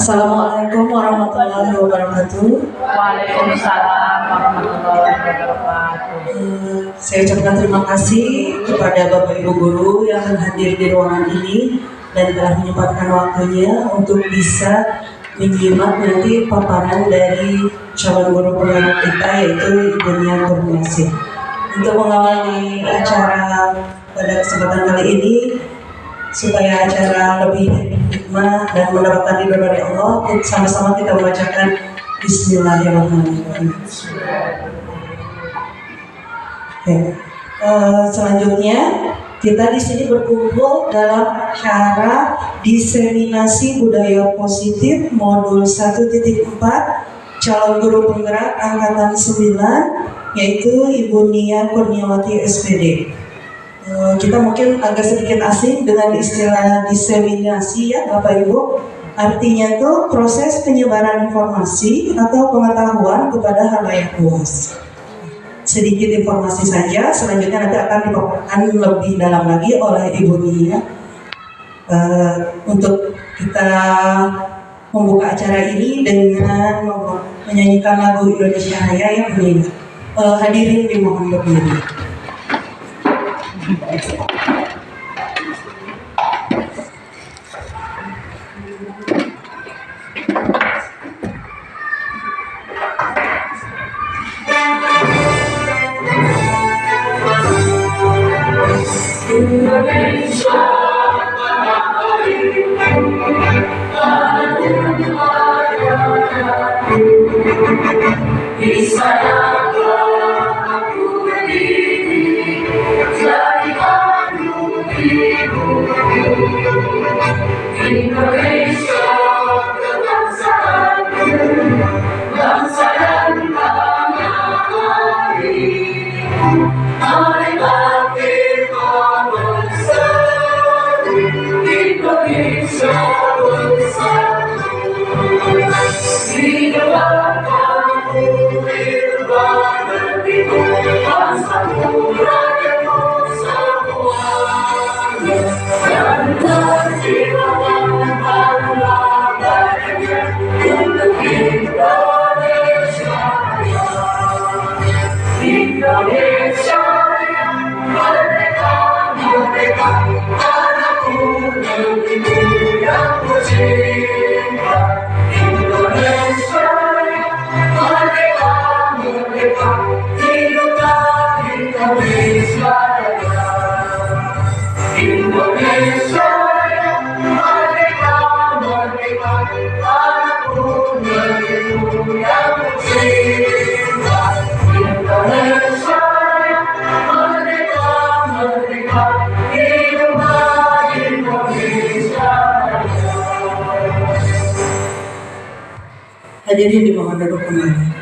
Assalamualaikum warahmatullahi wabarakatuh. Waalaikumsalam warahmatullahi wabarakatuh. Saya ucapkan terima kasih kepada Bapak Ibu Guru yang hadir di ruangan ini dan telah menyempatkan waktunya untuk bisa menyimak nanti paparan dari calon guru penggerak kita, yaitu Ibu Nia Kurniasih. Untuk mengawali acara pada kesempatan kali ini, supaya acara lebih hikmah dan mendapatkan ridho dari Allah, sama-sama kita membacakan Bismillahirrahmanirrahim. Selanjutnya kita di sini berkumpul dalam acara diseminasi budaya positif modul 1.4 calon guru penggerak angkatan 9, yaitu Ibu Nia Kurniawati SPD. Kita mungkin agak sedikit asing dengan istilah diseminasi ya Bapak Ibu. Artinya itu proses penyebaran informasi atau pengetahuan kepada halayak luas. Sedikit informasi saja, selanjutnya nanti akan dipaparkan lebih dalam lagi oleh Ibu Nia. Untuk kita membuka acara ini dengan menyanyikan lagu Indonesia Raya yang ini. Hadirin dimohon berdiri. Indonesia tanah air, tanah di sanakah aku berdiri, jadi kandung ibu. Indonesia kebangsaanku, bangsa dan tanah air. Marilah kita bersatu, Indonesia bersatu. Di depan kamu, di depan negeriku, bangsaku, rakyatku semuanya. Dan berjiwakan bangga bahagia untuk Indonesia Raya. Indonesia merdeka, merdeka, tanahku, negeriku yang kucinta. Indonesia merdeka, merdeka, hiduplah Indonesia Raya. Indonesia merdeka, merdeka, tanahku, negeriku yang kucinta. Indonesia merdeka, merdeka, hiduplah Indonesia Raya. Hadirin dimohon duduk kembali.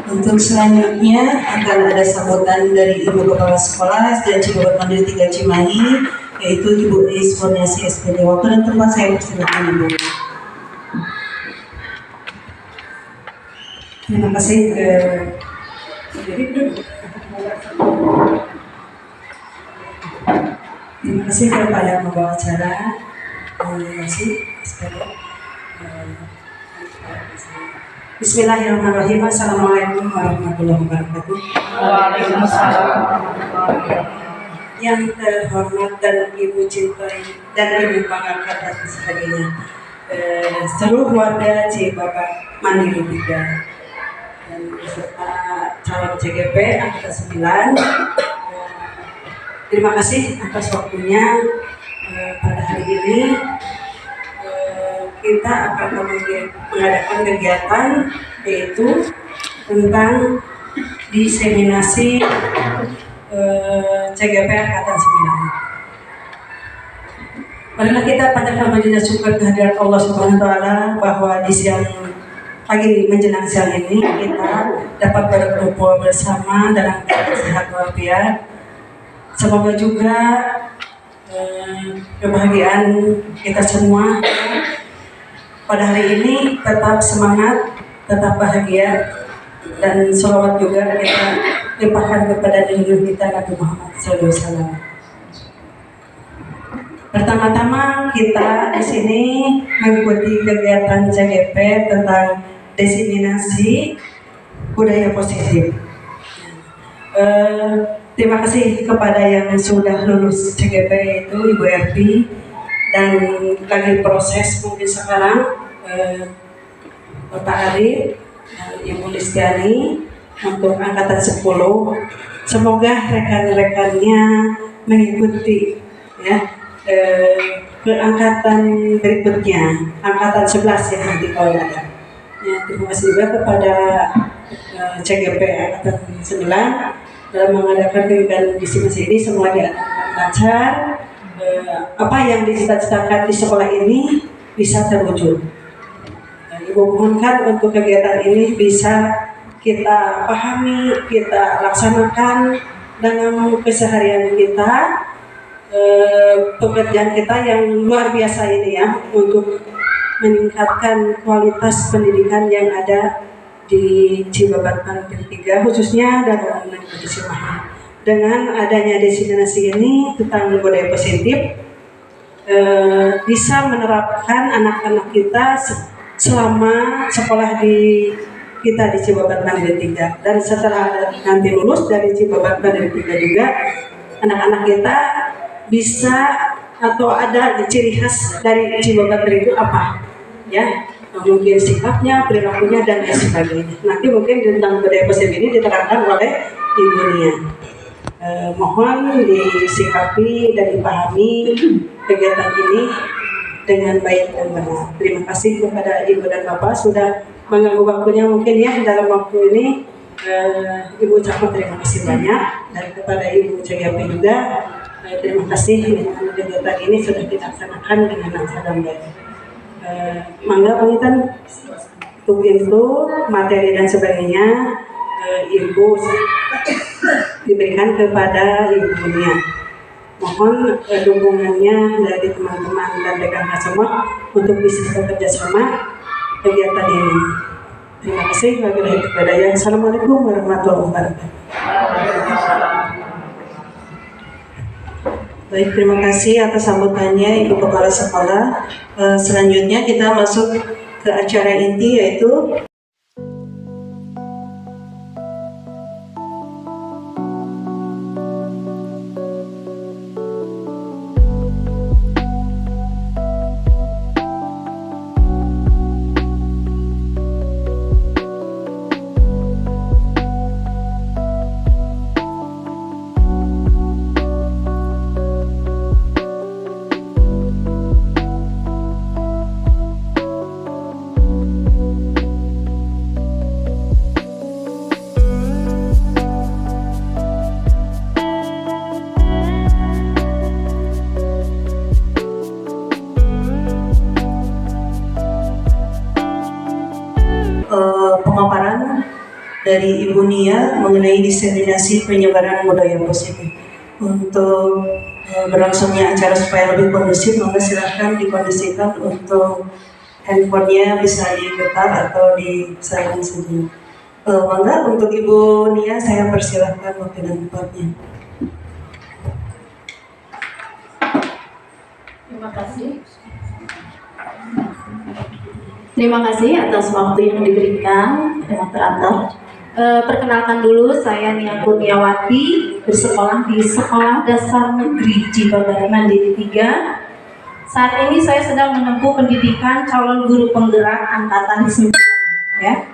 Untuk selanjutnya akan ada sambutan dari Ibu Kepala Sekolah dan Cibubur Mandiri 3 Cimahi, yaitu Ibu Nia Kurniasih SPD. Waktu dan tempat saya persilakan Ibu. Terima kasih terima kasih kepada pembawa acara. Terima kasih. Bismillahirrahmanirrahim. Assalamualaikum warahmatullahi wabarakatuh. Waalaikumsalam. Yang terhormat dan Ibu cintai dan Ibu banggakan atas hadirnya seluruh warga Cibubur Mandiri 3 dan beserta calon CGP angkatan 9. Terima kasih atas waktunya. Pada hari ini kita akan mengadakan kegiatan yaitu tentang diseminasi CGP angkatan 9. Marilah kita panjatkan puji dan syukur kehadirat Allah Subhanahu wa taala bahwa di siang pagi menjelang siang ini kita dapat berkumpul bersama dalam keadaan sehat walafiat. Semoga juga kebahagiaan kita semua pada hari ini tetap semangat, tetap bahagia, dan sholawat juga kita limpahkan kepada diri kita Nabi Muhammad SAW. Pertama-tama kita di sini mengikuti kegiatan CGP tentang diseminasi budaya positif. Terima kasih kepada yang sudah lulus CGP itu Ibu Ervi dan lagi proses mungkin sekarang Bapak Arif, Ibu Listiani untuk angkatan 10. Semoga rekan-rekannya mengikuti ya ke angkatan berikutnya, angkatan 11 ya nanti kalau ada. Ya, terima kasih juga kepada CGP angkatan 9 dalam mengadakan kegiatan diseminasi ini. Semua diadakan lancar. Apa yang dicita-citakan di sekolah ini bisa terwujud. Ibu mohonkan untuk kegiatan ini bisa kita pahami, kita laksanakan dalam keseharian kita. Pekerjaan kita yang luar biasa ini ya, untuk meningkatkan kualitas pendidikan yang ada di Cibabat Mandiri 3 khususnya dalam kondisi mahal. Dengan adanya diseminasi ini tentang budaya positif, bisa menerapkan anak-anak kita selama sekolah di kita di Cibabat Mandiri 3, dan setelah nanti lulus dari Cibabat Mandiri 3 juga anak-anak kita bisa atau ada ciri khas dari Cibabat itu apa ya, mungkin sikapnya, perilakunya dan lain sebagainya. Nanti mungkin tentang budaya positif ini diterangkan oleh Ibu Nia. Mohon disikapi dan dipahami kegiatan ini dengan baik dan benar. Terima kasih kepada Ibu dan Bapak sudah mengganggu waktunya mungkin ya dalam waktu ini. Ibu ucapkan terima kasih banyak, dan kepada Ibu CGP juga terima kasih dengan kegiatan ini sudah dilaksanakan dengan lancar dan baik. Mangga pengintan untuk itu materi dan sebagainya Ibu diberikan kepada Ibu Nia. Mohon dukungannya dari teman-teman dan rekan semua untuk bisa bekerja sama kegiatan ini. Terima kasih. Wabillahi taufiq. Assalamualaikum warahmatullahi wabarakatuh. Baik, terima kasih atas sambutannya Ibu Kepala Sekolah. Selanjutnya kita masuk ke acara inti yaitu pemaparan dari Ibu Nia mengenai diseminasi penyebaran budaya positif. Untuk berlangsungnya acara supaya lebih kondusif, maka silahkan dikondisikan untuk handphonenya bisa digetar atau disalin saja. Mangga untuk Ibu Nia saya persilahkan waktu dan tempatnya. Terima kasih. Terima kasih atas waktu yang diberikan yang teratur. Perkenalkan dulu, saya Nia Kurniawati, bersekolah di Sekolah Dasar Negeri Cibabat Mandiri 3. Saat ini saya sedang menempuh pendidikan calon guru penggerak angkatan 9. Ya.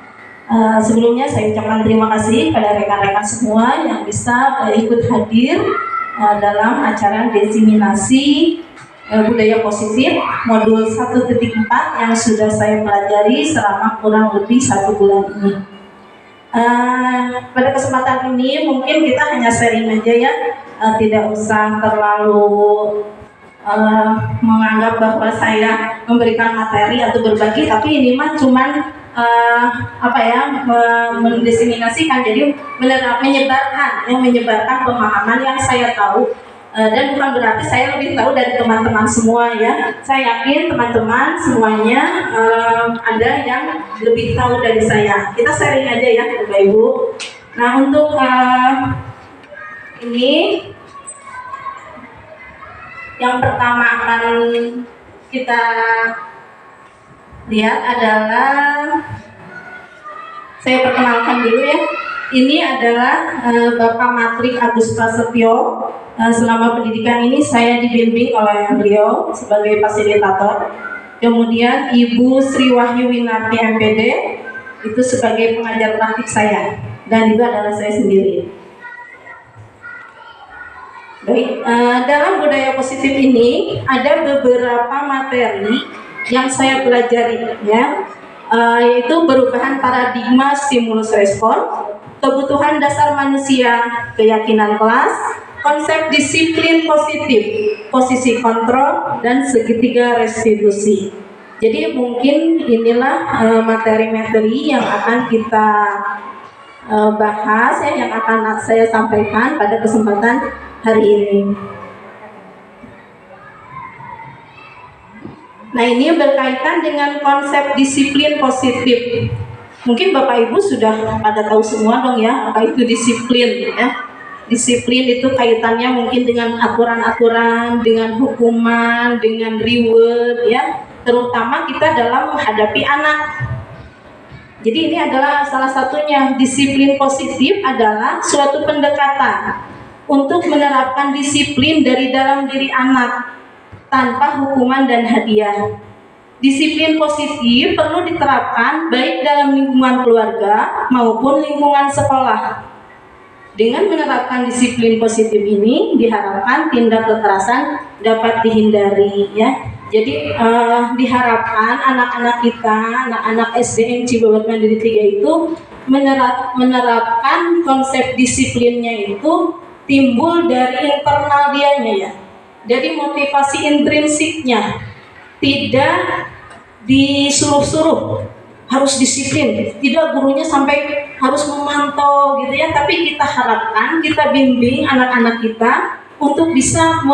Sebelumnya saya ucapkan terima kasih pada rekan-rekan semua yang bisa ikut hadir dalam acara diseminasi budaya positif modul 1.4 yang sudah saya pelajari selama kurang lebih 1 bulan ini. Pada kesempatan ini mungkin kita hanya sharing aja ya, tidak usah terlalu menganggap bahwa saya memberikan materi atau berbagi, tapi ini mah cuman mendiseminasikan, jadi menyebarkan pemahaman yang saya tahu. Dan bukan berarti saya lebih tahu dari teman-teman semua ya. Saya yakin teman-teman semuanya ada yang lebih tahu dari saya. Kita sharing aja ya Bapak Ibu. Nah untuk ini Yang pertama akan kita lihat adalah, saya perkenalkan dulu ya. Ini adalah Bapak Matrik Agus Prasetyo. Selama pendidikan ini saya dibimbing oleh beliau sebagai fasilitator. Kemudian Ibu Sri Wahyu Winarti MPD itu sebagai pengajar praktik saya, dan itu adalah saya sendiri. Baik, dalam budaya positif ini ada beberapa materi yang saya pelajari, ya, yaitu perubahan paradigma stimulus respon, kebutuhan dasar manusia, keyakinan kelas, konsep disiplin positif, posisi kontrol, dan segitiga restitusi. Jadi mungkin inilah materi-materi yang akan kita bahas, ya, yang akan saya sampaikan pada kesempatan hari ini. Nah, ini berkaitan dengan konsep disiplin positif. Mungkin Bapak Ibu sudah pada tahu semua dong ya, apa itu disiplin, ya. Disiplin itu kaitannya mungkin dengan aturan-aturan, dengan hukuman, dengan reward, ya, terutama kita dalam menghadapi anak. Jadi ini adalah salah satunya. Disiplin positif adalah suatu pendekatan untuk menerapkan disiplin dari dalam diri anak tanpa hukuman dan hadiah. Disiplin positif perlu diterapkan baik dalam lingkungan keluarga maupun lingkungan sekolah. Dengan menerapkan disiplin positif ini diharapkan tindak kekerasan dapat dihindari, ya. Jadi diharapkan anak-anak kita, anak-anak SDN Cibabat Mandiri 3 itu menerapkan konsep disiplinnya itu timbul dari internal dianya, ya. Jadi motivasi intrinsiknya, tidak disuruh-suruh harus disiplin, tidak gurunya sampai harus memantau gitu ya, tapi kita harapkan, kita bimbing anak-anak kita untuk bisa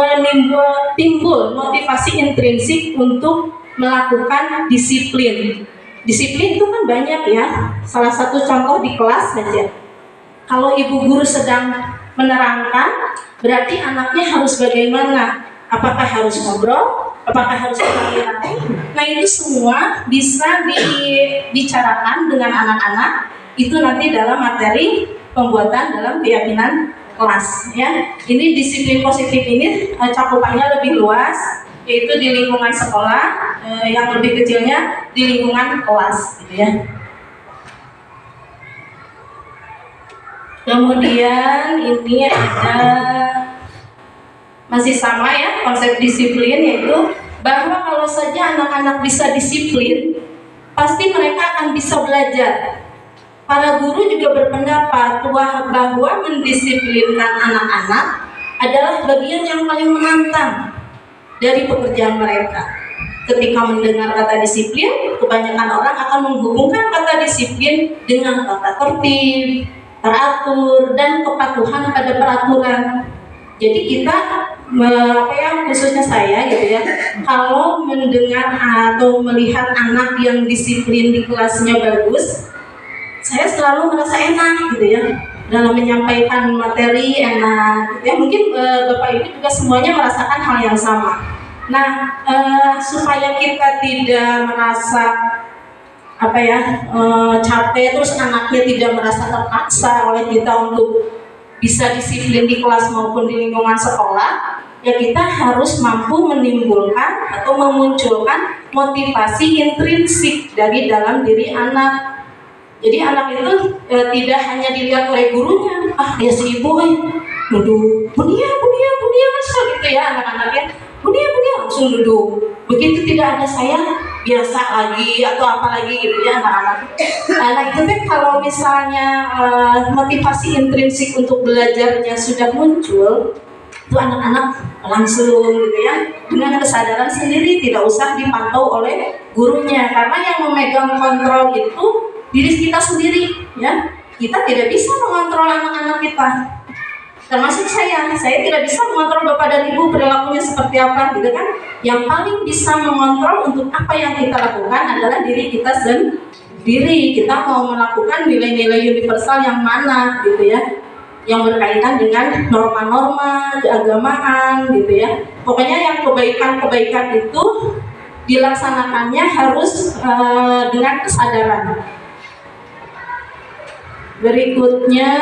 timbul motivasi intrinsik untuk melakukan disiplin. Disiplin itu kan banyak ya, salah satu contoh di kelas saja. Kalau ibu guru sedang menerangkan, berarti anaknya harus bagaimana? Apakah harus ngobrol? Apakah harus berhati-hati? Nah, itu semua bisa dibicarakan dengan anak-anak. Itu nanti dalam materi pembuatan dalam keyakinan kelas, ya. Ini disiplin positif ini cakupannya lebih luas, yaitu di lingkungan sekolah, yang lebih kecilnya di lingkungan kelas, gitu ya. Kemudian ini ada masih sama ya konsep disiplin, yaitu bahwa kalau saja anak-anak bisa disiplin, pasti mereka akan bisa belajar. Para guru juga berpendapat bahwa mendisiplinkan anak-anak adalah bagian yang paling menantang dari pekerjaan mereka. Ketika mendengar kata disiplin, kebanyakan orang akan menghubungkan kata disiplin dengan kata tertib, teratur, dan kepatuhan pada peraturan. Jadi kita, khususnya saya gitu ya, kalau mendengar atau melihat anak yang disiplin di kelasnya bagus, saya selalu merasa enak gitu ya, dalam menyampaikan materi enak gitu ya. Mungkin Bapak Ibu juga semuanya merasakan hal yang sama. Nah, supaya kita tidak merasa capek, terus anaknya tidak merasa terpaksa oleh kita untuk bisa disiplin di kelas maupun di lingkungan sekolah, ya kita harus mampu menimbulkan atau memunculkan motivasi intrinsik dari dalam diri anak. Jadi anak itu tidak hanya dilihat oleh gurunya, ya si ibu duduk, bunia kan suka gitu ya anak-anaknya, bunia langsung duduk. Begitu tidak ada saya, biasa lagi atau apa lagi gitu ya anak-anak. Nah itu kan kalau misalnya motivasi intrinsik untuk belajarnya sudah muncul, itu anak-anak langsung gitu ya, dengan kesadaran sendiri, tidak usah dipantau oleh gurunya, karena yang memegang kontrol itu diri kita sendiri, ya. Kita tidak bisa mengontrol anak-anak kita, termasuk saya tidak bisa mengontrol bapak dan ibu perilakunya seperti apa, gitu kan. Yang paling bisa mengontrol untuk apa yang kita lakukan adalah diri kita sendiri. Kita mau melakukan nilai-nilai universal yang mana, gitu ya. yang berkaitan dengan norma-norma keagamaan gitu ya. Pokoknya yang kebaikan-kebaikan itu dilaksanakannya harus dengan kesadaran. Berikutnya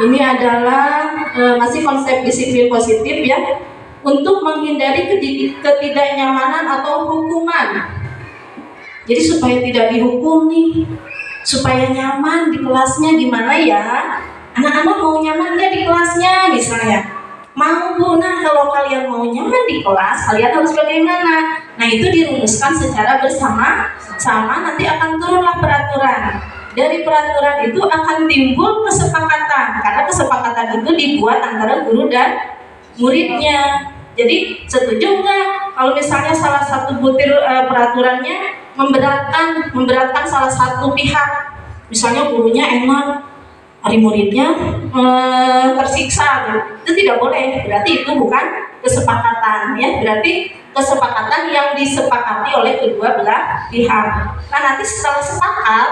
ini adalah masih konsep disiplin positif ya, untuk menghindari ketidaknyamanan atau hukuman. Jadi supaya tidak dihukum nih, supaya nyaman di kelasnya gimana ya? Anak-anak mau nyaman nggak di kelasnya misalnya? Mau Bu, nah kalau kalian mau nyaman di kelas, kalian harus bagaimana? Nah itu dirumuskan secara bersama-sama, nanti akan turunlah peraturan. Dari peraturan itu akan timbul kesepakatan, karena kesepakatan itu dibuat antara guru dan muridnya. Jadi setuju nggak kalau misalnya salah satu butir peraturannya memberatkan salah satu pihak, misalnya gurunya enak, hari muridnya tersiksa, itu tidak boleh. Berarti itu bukan kesepakatan ya, berarti kesepakatan yang disepakati oleh kedua belah pihak. Nah nanti setelah sepakat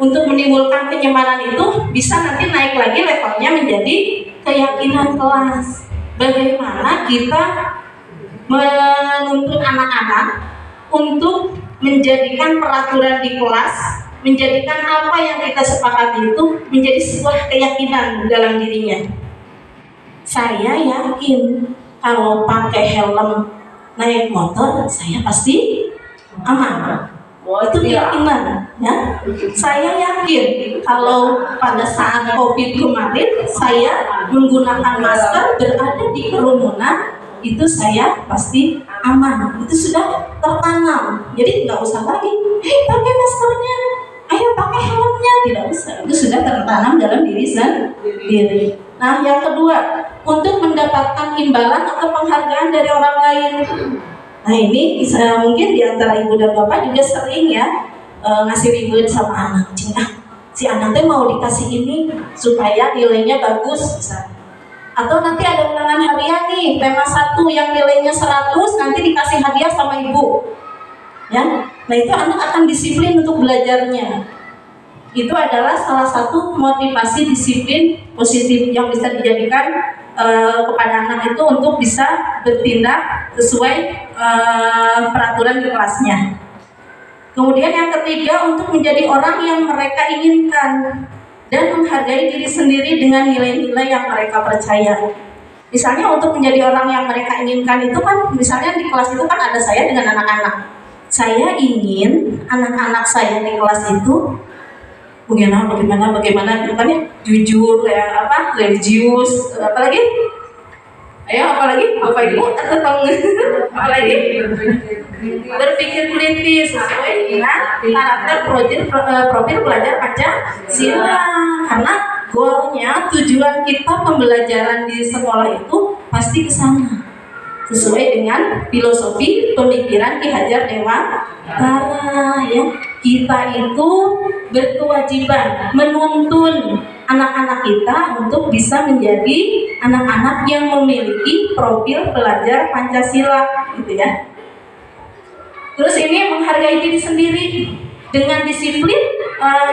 untuk menimbulkan kenyamanan itu bisa nanti naik lagi levelnya menjadi keyakinan kelas. Bagaimana kita menuntun anak-anak untuk menjadikan peraturan di kelas, menjadikan apa yang kita sepakati itu menjadi sebuah keyakinan dalam dirinya. Saya yakin kalau pakai helm naik motor saya pasti aman. Itu keyakinan ya. Saya yakin kalau pada saat COVID kemarin saya menggunakan masker, berada di kerumunan, itu saya pasti aman. Itu sudah tertanam. Jadi nggak usah lagi, pakai maskernya, ayo pakai helmnya, tidak usah. Itu sudah tertanam dalam diri sendiri. Nah, yang kedua, untuk mendapatkan imbalan atau penghargaan dari orang lain. Nah ini mungkin di antara ibu dan bapak juga sering ya ngasih reward sama anak. Si anak teh mau dikasih ini supaya nilainya bagus misalnya. Atau nanti ada ulangan harian nih, tema 1 yang nilainya 100 nanti dikasih hadiah sama ibu. Ya, nah itu anak akan disiplin untuk belajarnya. Itu adalah salah satu motivasi disiplin positif yang bisa dijadikan kepada anak itu untuk bisa bertindak sesuai peraturan di kelasnya. Kemudian yang ketiga, untuk menjadi orang yang mereka inginkan dan menghargai diri sendiri dengan nilai-nilai yang mereka percaya. Misalnya untuk menjadi orang yang mereka inginkan itu kan, misalnya di kelas itu kan ada saya dengan anak-anak. Saya ingin anak-anak saya di kelas itu bagaimana gitu kan ya, jujur ya, religius, apalagi apa ibu tentang apalagi berpikir kritis sesuai dengan karakter profil pelajar Pancasila. Karena goalnya, tujuan kita pembelajaran di sekolah itu pasti ke sana, sesuai dengan filosofi pemikiran Ki Hajar Dewantara ya. Kita itu berkewajiban menuntun anak-anak kita untuk bisa menjadi anak-anak yang memiliki profil pelajar Pancasila gitu ya. Terus ini menghargai diri sendiri dengan disiplin,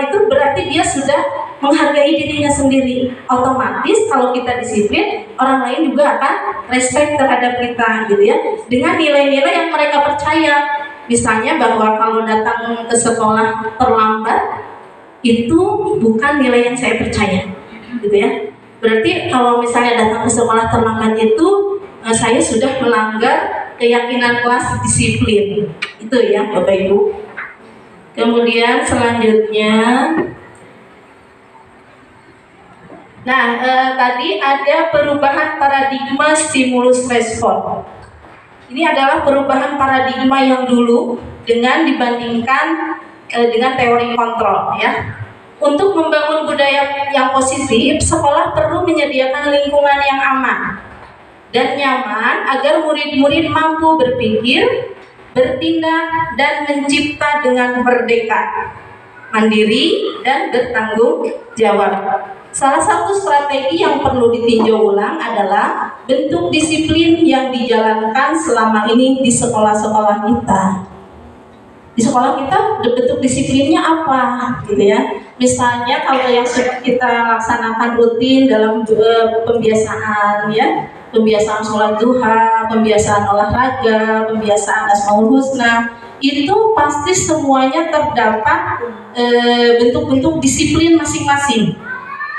itu berarti dia sudah menghargai dirinya sendiri. Otomatis kalau kita disiplin, orang lain juga akan respect terhadap kita gitu ya, dengan nilai-nilai yang mereka percaya. Misalnya bahwa kalau datang ke sekolah terlambat itu bukan nilai yang saya percaya gitu ya. Berarti kalau misalnya datang ke sekolah terlambat itu saya sudah melanggar keyakinan kelas disiplin. Itu ya Bapak Ibu. Kemudian selanjutnya, tadi ada perubahan paradigma stimulus respon. Ini adalah perubahan paradigma yang dulu dengan dibandingkan dengan teori kontrol ya. Untuk membangun budaya yang positif, sekolah perlu menyediakan lingkungan yang aman dan nyaman agar murid-murid mampu berpikir, bertindak, dan mencipta dengan merdeka, mandiri, dan bertanggung jawab. Salah satu strategi yang perlu ditinjau ulang adalah bentuk disiplin yang dijalankan selama ini di sekolah-sekolah kita. Di di sekolah kita bentuk disiplinnya apa gitu ya. Misalnya kalau yang sudah kita laksanakan rutin dalam pembiasaan ya, pembiasaan sholat duha, pembiasaan olahraga, pembiasaan asmaul husna, itu pasti semuanya terdapat bentuk-bentuk disiplin masing-masing.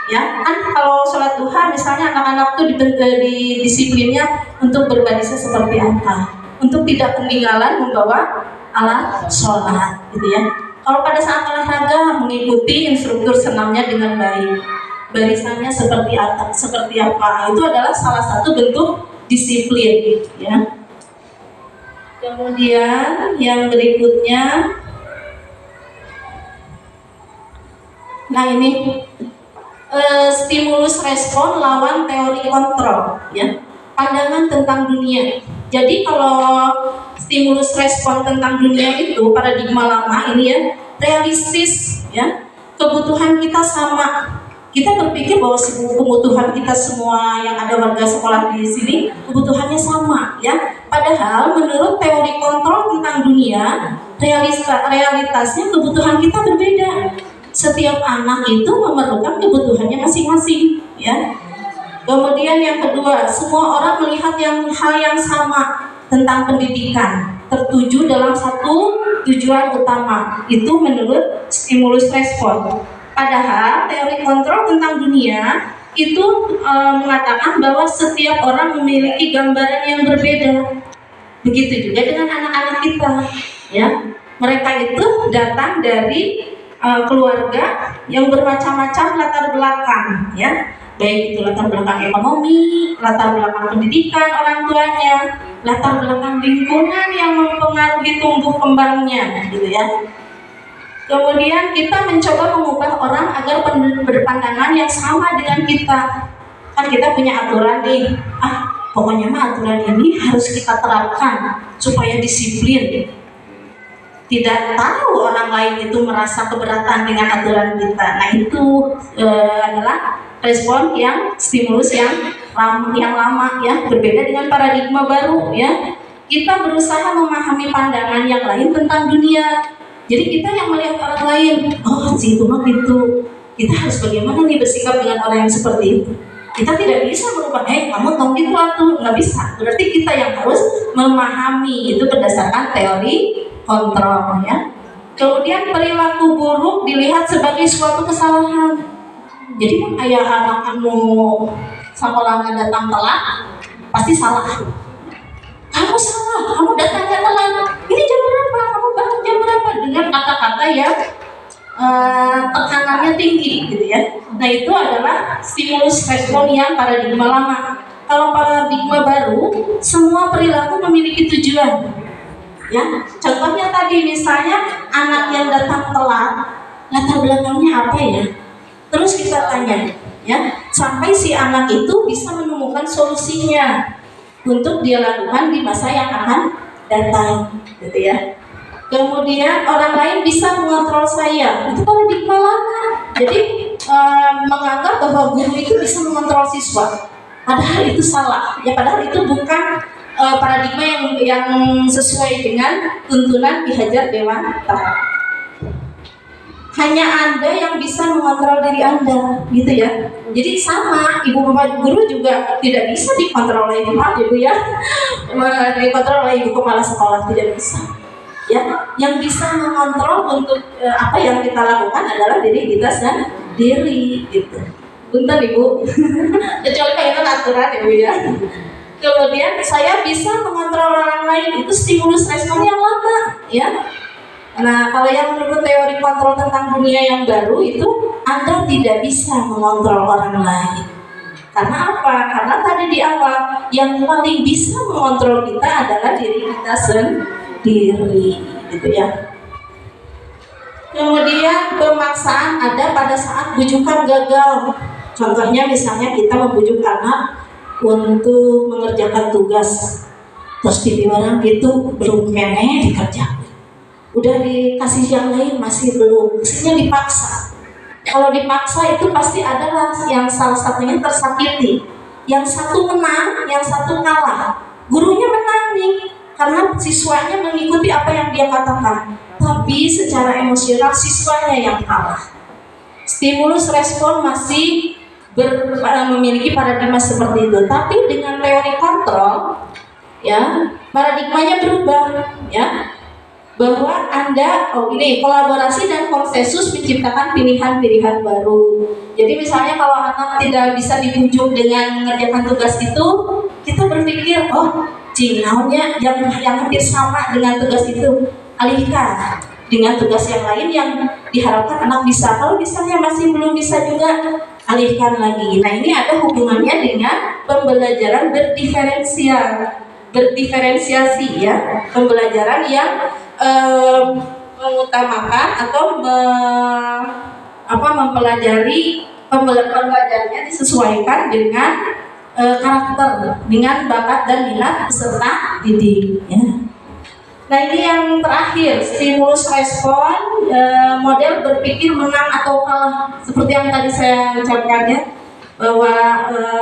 Ya kan, kalau sholat duha misalnya anak-anak tuh di disiplinnya untuk berbarisnya seperti apa, untuk tidak ketinggalan membawa alat sholat gitu ya. Kalau pada saat olahraga mengikuti instruktur senamnya dengan baik, barisannya seperti apa, itu adalah salah satu bentuk disiplin ya. Kemudian yang berikutnya, nah ini stimulus respon lawan teori kontrol ya, pandangan tentang dunia. Jadi kalau stimulus respon tentang dunia itu paradigma lama ini ya, realistis ya, kebutuhan kita sama. Kita berpikir bahwa kebutuhan kita semua yang ada warga sekolah di sini kebutuhannya sama ya. Padahal menurut teori kontrol tentang dunia, realitasnya kebutuhan kita berbeda. Setiap anak itu memerlukan kebutuhannya masing-masing ya. Kemudian yang kedua, semua orang melihat hal yang sama tentang pendidikan, tertuju dalam satu tujuan utama, itu menurut stimulus respon. Padahal teori kontrol tentang dunia itu mengatakan bahwa setiap orang memiliki gambaran yang berbeda. Begitu juga dengan anak-anak kita ya. Mereka itu datang dari keluarga yang bermacam-macam latar belakang ya, baik itu latar belakang ekonomi, latar belakang pendidikan orang tuanya, latar belakang lingkungan yang mempengaruhi tumbuh kembangnya gitu ya. Kemudian kita mencoba mengubah orang agar berpandangan yang sama dengan kita. Kan kita punya aturan nih, pokoknya mah aturan ini harus kita terapkan supaya disiplin. Tidak tahu orang lain itu merasa keberatan dengan aturan kita. Nah itu adalah respon yang stimulus yang lama ya, berbeda dengan paradigma baru ya. Kita berusaha memahami pandangan yang lain tentang dunia. Jadi kita yang melihat orang lain, oh si itu mah gitu. Kita harus bagaimana nih bersikap dengan orang yang seperti itu. Kita tidak bisa merubah, kamu tahu gitu atuh, nggak bisa. Berarti kita yang harus memahami itu berdasarkan teori kontrol ya. Kemudian perilaku buruk dilihat sebagai suatu kesalahan. Jadi ayah anak anu sekolahnya datang telat pasti salah. Kamu salah, kamu datangnya telat. Ini jam berapa? Kamu bangun jam berapa? Dengan kata-kata yang tekanannya tinggi gitu ya. Nah itu adalah stimulus respon yang paradigma lama. Kalau paradigma baru, semua perilaku memiliki tujuan. Ya, contohnya tadi misalnya anak yang datang telat, latar belakangnya apa ya? Terus kita tanya, ya, sampai si anak itu bisa menemukan solusinya untuk dia lakukan di masa yang akan datang, gitu ya. Kemudian orang lain bisa mengontrol saya, itu paradigma lama. Jadi menganggap bahwa guru itu bisa mengontrol siswa, padahal itu salah. Ya, padahal itu bukan paradigma yang sesuai dengan tuntunan Ki Hajar Dewantara. Hanya Anda yang bisa mengontrol diri Anda, gitu ya. Jadi sama, ibu bapak guru juga tidak bisa dikontrol oleh ibu ya, dikontrol oleh ibu kepala sekolah, tidak bisa. Ya, yang bisa mengontrol untuk apa yang kita lakukan adalah diri kita sendiri, gitu. Punten ibu, kecuali kaitan aturan ibu ya. Kemudian saya bisa mengontrol orang lain, itu stimulus respon yang lama, ya. Nah, kalau yang menurut teori kontrol tentang dunia yang baru itu, Anda tidak bisa mengontrol orang lain. Karena apa? Karena tadi di awal, yang paling bisa mengontrol kita adalah diri kita sendiri, gitu ya. Kemudian pemaksaan ada pada saat bujukan gagal. Contohnya misalnya kita membujuk anak untuk mengerjakan tugas, terus dibilang itu belum kene dikerjakan. Udah dikasih yang lain masih belum, mestinya dipaksa. Kalau dipaksa itu pasti adalah yang salah satunya tersakiti, yang satu menang, yang satu kalah. Gurunya menang nih, karena siswanya mengikuti apa yang dia katakan, tapi secara emosional siswanya yang kalah. Stimulus respon masih memiliki paradigma seperti itu, tapi dengan teori kontrol, ya paradigmanya berubah, ya bahwa Anda, kolaborasi dan konsensus menciptakan pilihan-pilihan baru. Jadi misalnya kalau anak tidak bisa dibujuk dengan mengerjakan tugas itu, kita berpikir, naonnya yang hampir sama dengan tugas itu, alihkan dengan tugas yang lain yang diharapkan anak bisa. Kalau misalnya masih belum bisa juga, alihkan lagi. Nah, ini ada hubungannya dengan pembelajaran berdiferensiasi, ya, pembelajaran yang mengutamakan atau mempelajari pembelajarannya disesuaikan dengan karakter, dengan bakat dan minat peserta didik, ya. Nah, ini yang terakhir, stimulus respon, model berpikir menang atau kalah, seperti yang tadi saya ucapkan, ya, bahwa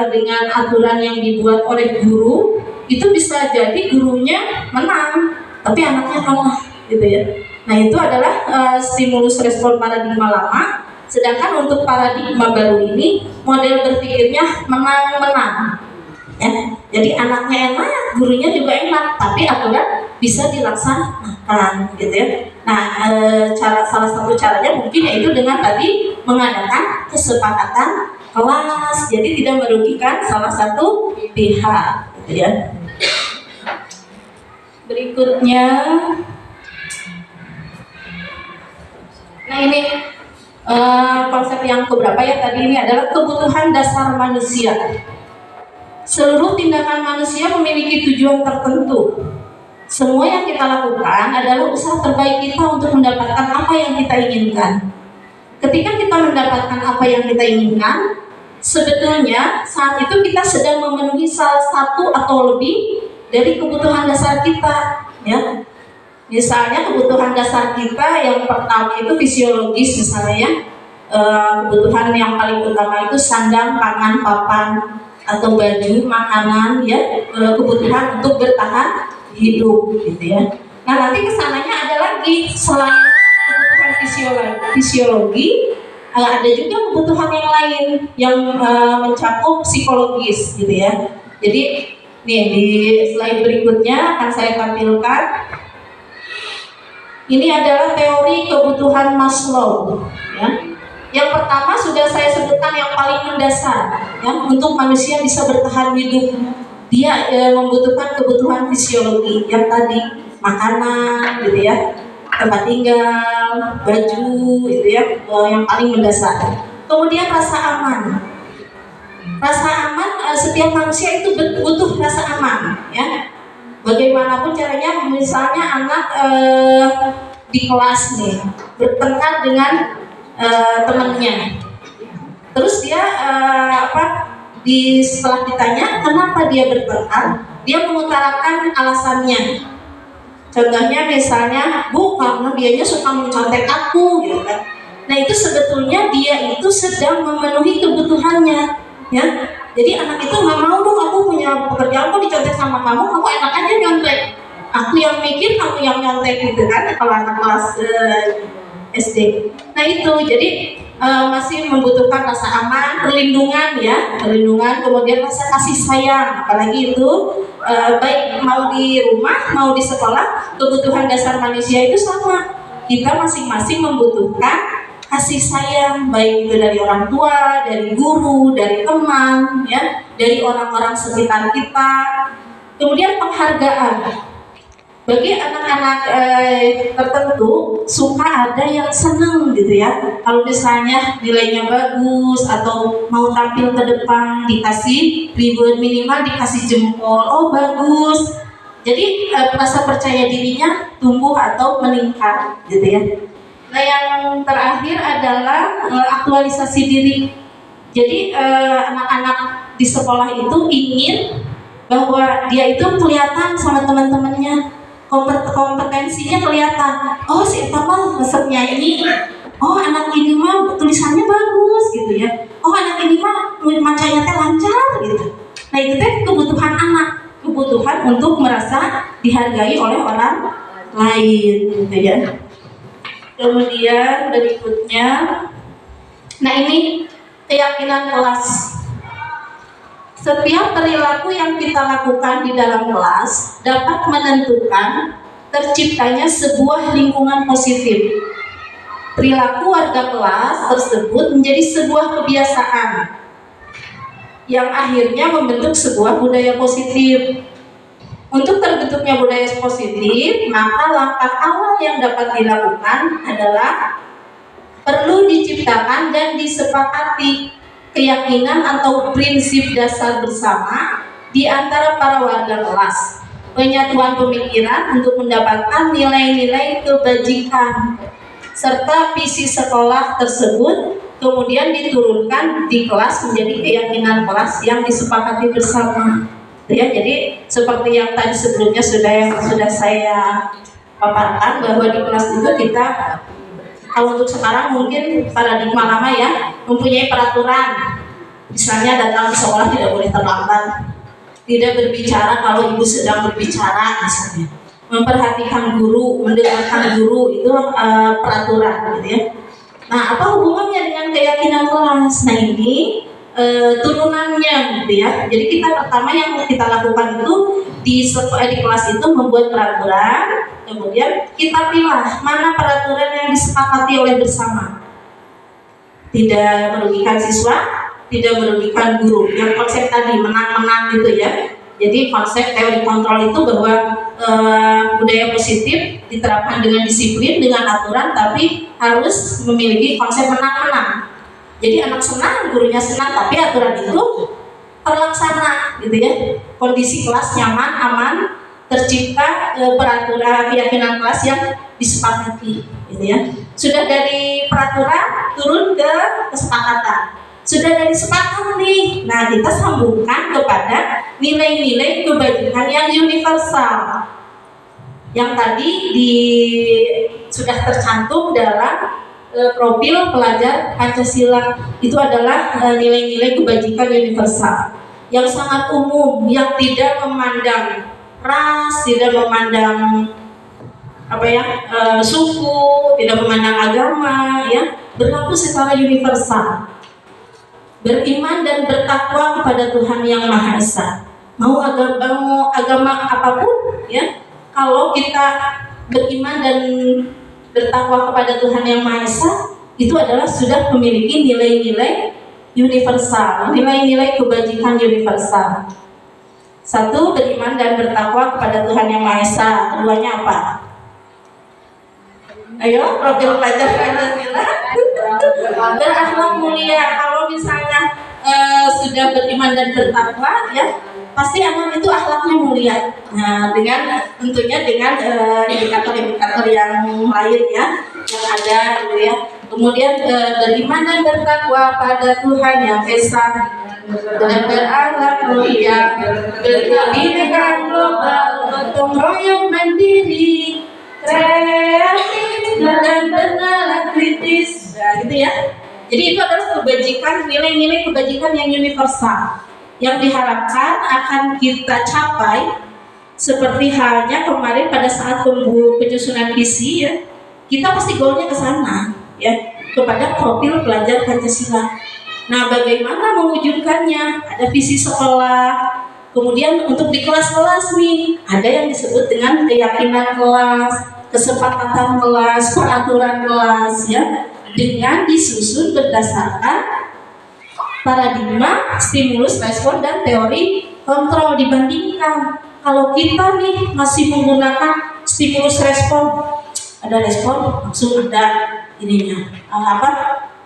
dengan aturan yang dibuat oleh guru itu bisa jadi gurunya menang tapi anaknya kalah, gitu ya. Nah, itu adalah stimulus respon paradigma lama. Sedangkan untuk paradigma baru ini model berpikirnya menang-menang, ya. Jadi anaknya enak, gurunya juga enak, tapi aturan bisa dilaksanakan, gitu ya. Nah, salah satu caranya mungkin yaitu dengan tadi mengadakan kesepakatan kelas, jadi tidak merugikan salah satu pihak, gitu ya. Berikutnya, nah ini konsep yang keberapa, ya, tadi ini adalah kebutuhan dasar manusia. Seluruh tindakan manusia memiliki tujuan tertentu. Semua yang kita lakukan adalah usaha terbaik kita untuk mendapatkan apa yang kita inginkan. Ketika kita mendapatkan apa yang kita inginkan, sebetulnya saat itu kita sedang memenuhi salah satu atau lebih dari kebutuhan dasar kita, ya. Misalnya kebutuhan dasar kita yang pertama itu fisiologis, misalnya, ya. Kebutuhan yang paling utama itu sandang, pangan, papan atau baju, makanan, ya, kebutuhan untuk bertahan hidup, gitu ya. Nah, nanti kesananya ada lagi, selain kebutuhan fisiologi, ada juga kebutuhan yang lain yang mencakup psikologis, gitu ya. Jadi nih, di slide berikutnya akan saya tampilkan. Ini adalah teori kebutuhan Maslow, ya. Yang pertama sudah saya sebutkan, yang paling mendasar, ya, untuk manusia bisa bertahan hidup. Dia membutuhkan kebutuhan fisiologi yang tadi, makanan, gitu ya, tempat tinggal, baju, gitu ya, yang paling mendasar. Kemudian rasa aman. Rasa aman, setiap manusia itu butuh rasa aman, ya. Bagaimanapun caranya, misalnya anak di kelas nih bertengkar dengan temannya, terus dia setelah ditanya kenapa dia bertengkar, dia mengutarakan alasannya. Contohnya misalnya, Bu, karena dianya suka mencontek aku, gitu kan. Nah, itu sebetulnya dia itu sedang memenuhi kebutuhannya, ya. Jadi anak itu nggak mau, dong aku punya pekerjaan kok dicontek sama kamu enak aja nyontek. Aku yang mikir, kamu yang nyontek, gitu kan, kalau anak kelas SD. Nah, itu jadi masih membutuhkan rasa aman, perlindungan, ya, perlindungan, kemudian rasa kasih sayang, apalagi itu baik mau di rumah, mau di sekolah, kebutuhan dasar manusia itu sama. Kita masing-masing membutuhkan kasih sayang, baik itu dari orang tua, dari guru, dari teman, ya, dari orang-orang sekitar kita. Kemudian penghargaan. Bagi anak-anak tertentu suka ada yang senang, gitu ya. Kalau misalnya nilainya bagus atau mau tampil ke depan, dikasih reward, minimal dikasih jempol, oh bagus. Jadi rasa percaya dirinya tumbuh atau meningkat, gitu ya. Nah, yang terakhir adalah aktualisasi diri. Jadi anak-anak di sekolah itu ingin bahwa dia itu kelihatan sama teman-temannya, kompetensinya kelihatan. Oh, si Eta mah resep nyanyi. Oh, anak ini mah tulisannya bagus, gitu ya. Oh, anak ini mah macanya teh lancar, gitu. Nah, itu teh kebutuhan anak, kebutuhan untuk merasa dihargai oleh orang lain, gitu ya. Kemudian berikutnya, nah ini keyakinan kelas. Setiap perilaku yang kita lakukan di dalam kelas dapat menentukan terciptanya sebuah lingkungan positif. Perilaku warga kelas tersebut menjadi sebuah kebiasaan yang akhirnya membentuk sebuah budaya positif. Untuk terbentuknya budaya positif, maka langkah awal yang dapat dilakukan adalah perlu diciptakan dan disepakati keyakinan atau prinsip dasar bersama di antara para warga kelas, penyatuan pemikiran untuk mendapatkan nilai-nilai kebajikan serta visi sekolah tersebut kemudian diturunkan di kelas menjadi keyakinan kelas yang disepakati bersama. Ya, jadi seperti yang tadi sebelumnya sudah saya paparkan bahwa di kelas itu kita, kalau untuk sekarang mungkin paradigma lama ya, mempunyai peraturan. Misalnya datang ke sekolah tidak boleh terlambat, tidak berbicara kalau ibu sedang berbicara misalnya, memperhatikan guru, mendengarkan guru, itu peraturan gitu ya. Nah, apa hubungannya dengan keyakinan kelas? Nah, ini turunannya gitu ya. Jadi kita pertama yang kita lakukan itu di kelas itu membuat peraturan, kemudian kita pilih mana peraturan yang disepakati oleh bersama, tidak merugikan siswa, tidak merugikan guru. Yang konsep tadi menang-menang gitu ya. Jadi konsep teori kontrol itu bahwa budaya positif diterapkan dengan disiplin, dengan aturan, tapi harus memiliki konsep menang-menang. Jadi anak senang, gurunya senang, tapi aturan itu terlaksana gitu ya. Kondisi kelas nyaman, aman, tercipta peraturan keyakinan kelas yang disepakati gitu ya. Sudah dari peraturan turun ke kesepakatan. Sudah dari sepakat nih, nah kita sambungkan kepada nilai-nilai kebajikan yang universal yang tadi sudah tercantum dalam profil pelajar Pancasila. Itu adalah nilai-nilai kebajikan universal yang sangat umum, yang tidak memandang ras, tidak memandang suku, tidak memandang agama, ya, berlaku secara universal. Beriman dan bertakwa kepada Tuhan yang Maha Esa. Mau agama apapun, ya, kalau kita beriman dan bertakwa kepada Tuhan yang Maha Esa, itu adalah sudah memiliki nilai-nilai universal, nilai-nilai kebajikan universal. Satu, beriman dan bertakwa kepada Tuhan yang Maha Esa. Keduanya apa? Ayo, profil pelajar Pancasila. Berakhlak mulia. Kalau misalnya sudah beriman dan bertakwa, ya, pasti anak itu akhlaknya mulia. Nah, tentunya dengan indikator-indikator yang lain ya, yang ada gitu ya. Kemudian beriman dan bertakwa pada Tuhan yang Esa, dan berakhlak mulia, berkebinekaan global, gotong royong mandiri, kreatif dan bernalar kritis, nah, gitu ya. Jadi itu adalah kebajikan, nilai-nilai kebajikan yang universal yang diharapkan akan kita capai, seperti halnya kemarin pada saat penyusunan visi ya, kita pasti goalnya ke sana ya, kepada profil pelajar Pancasila. Nah, bagaimana mewujudkannya? Ada visi sekolah, kemudian untuk di kelas-kelas nih ada yang disebut dengan keyakinan kelas, kesepakatan kelas, peraturan kelas ya, dengan disusun berdasarkan paradigma, stimulus, respon, dan teori kontrol. Dibandingkan kalau kita nih masih menggunakan stimulus respon, ada respon langsung ada ininya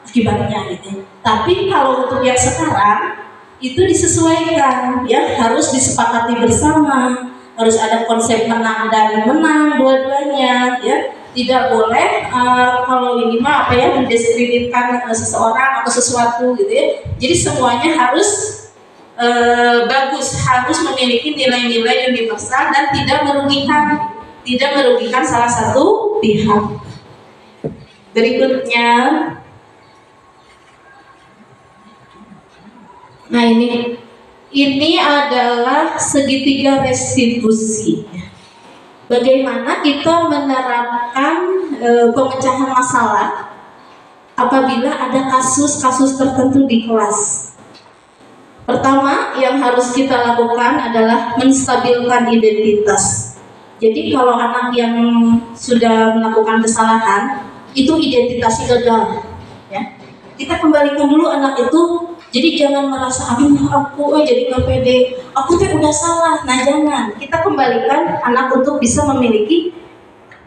akibatnya gitu. Tapi kalau untuk yang sekarang itu disesuaikan ya, harus disepakati bersama, harus ada konsep menang dan menang dua-duanya ya. Tidak boleh kalau ini mah mendiskreditkan seseorang atau sesuatu gitu ya. Jadi semuanya harus bagus, harus memiliki nilai-nilai universal dan tidak merugikan salah satu pihak. Berikutnya, nah Ini adalah segitiga restitusi. Bagaimana kita menerapkan pemecahan masalah apabila ada kasus-kasus tertentu di kelas. Pertama yang harus kita lakukan adalah menstabilkan identitas. Jadi kalau anak yang sudah melakukan kesalahan itu identitasnya gagal, ya. Kita kembalikan dulu anak itu. Jadi jangan merasa aku jadi nggak pede, aku tuh udah salah. Nah jangan, kita kembalikan anak untuk bisa memiliki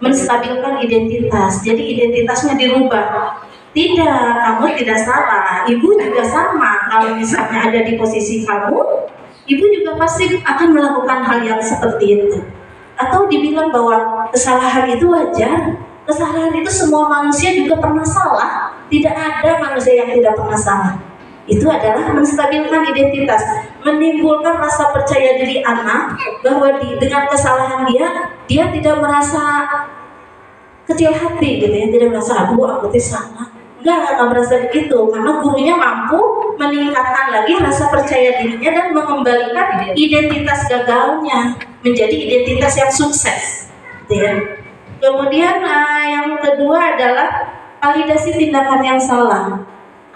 menstabilkan identitas. Jadi identitasnya dirubah. Tidak, kamu tidak salah, ibu juga sama. Kalau misalnya ada di posisi kamu, ibu juga pasti akan melakukan hal yang seperti itu. Atau dibilang bahwa kesalahan itu wajar. Kesalahan itu semua manusia juga pernah salah. Tidak ada manusia yang tidak pernah salah. Itu adalah menstabilkan identitas, menimbulkan rasa percaya diri anak bahwa dengan kesalahan dia tidak merasa kecil hati gitu ya, tidak merasa aku salah. Enggak merasa begitu, karena gurunya mampu meningkatkan lagi rasa percaya dirinya dan mengembalikan identitas gagalnya menjadi identitas yang sukses gitu ya. Kemudian yang kedua adalah validasi tindakan yang salah.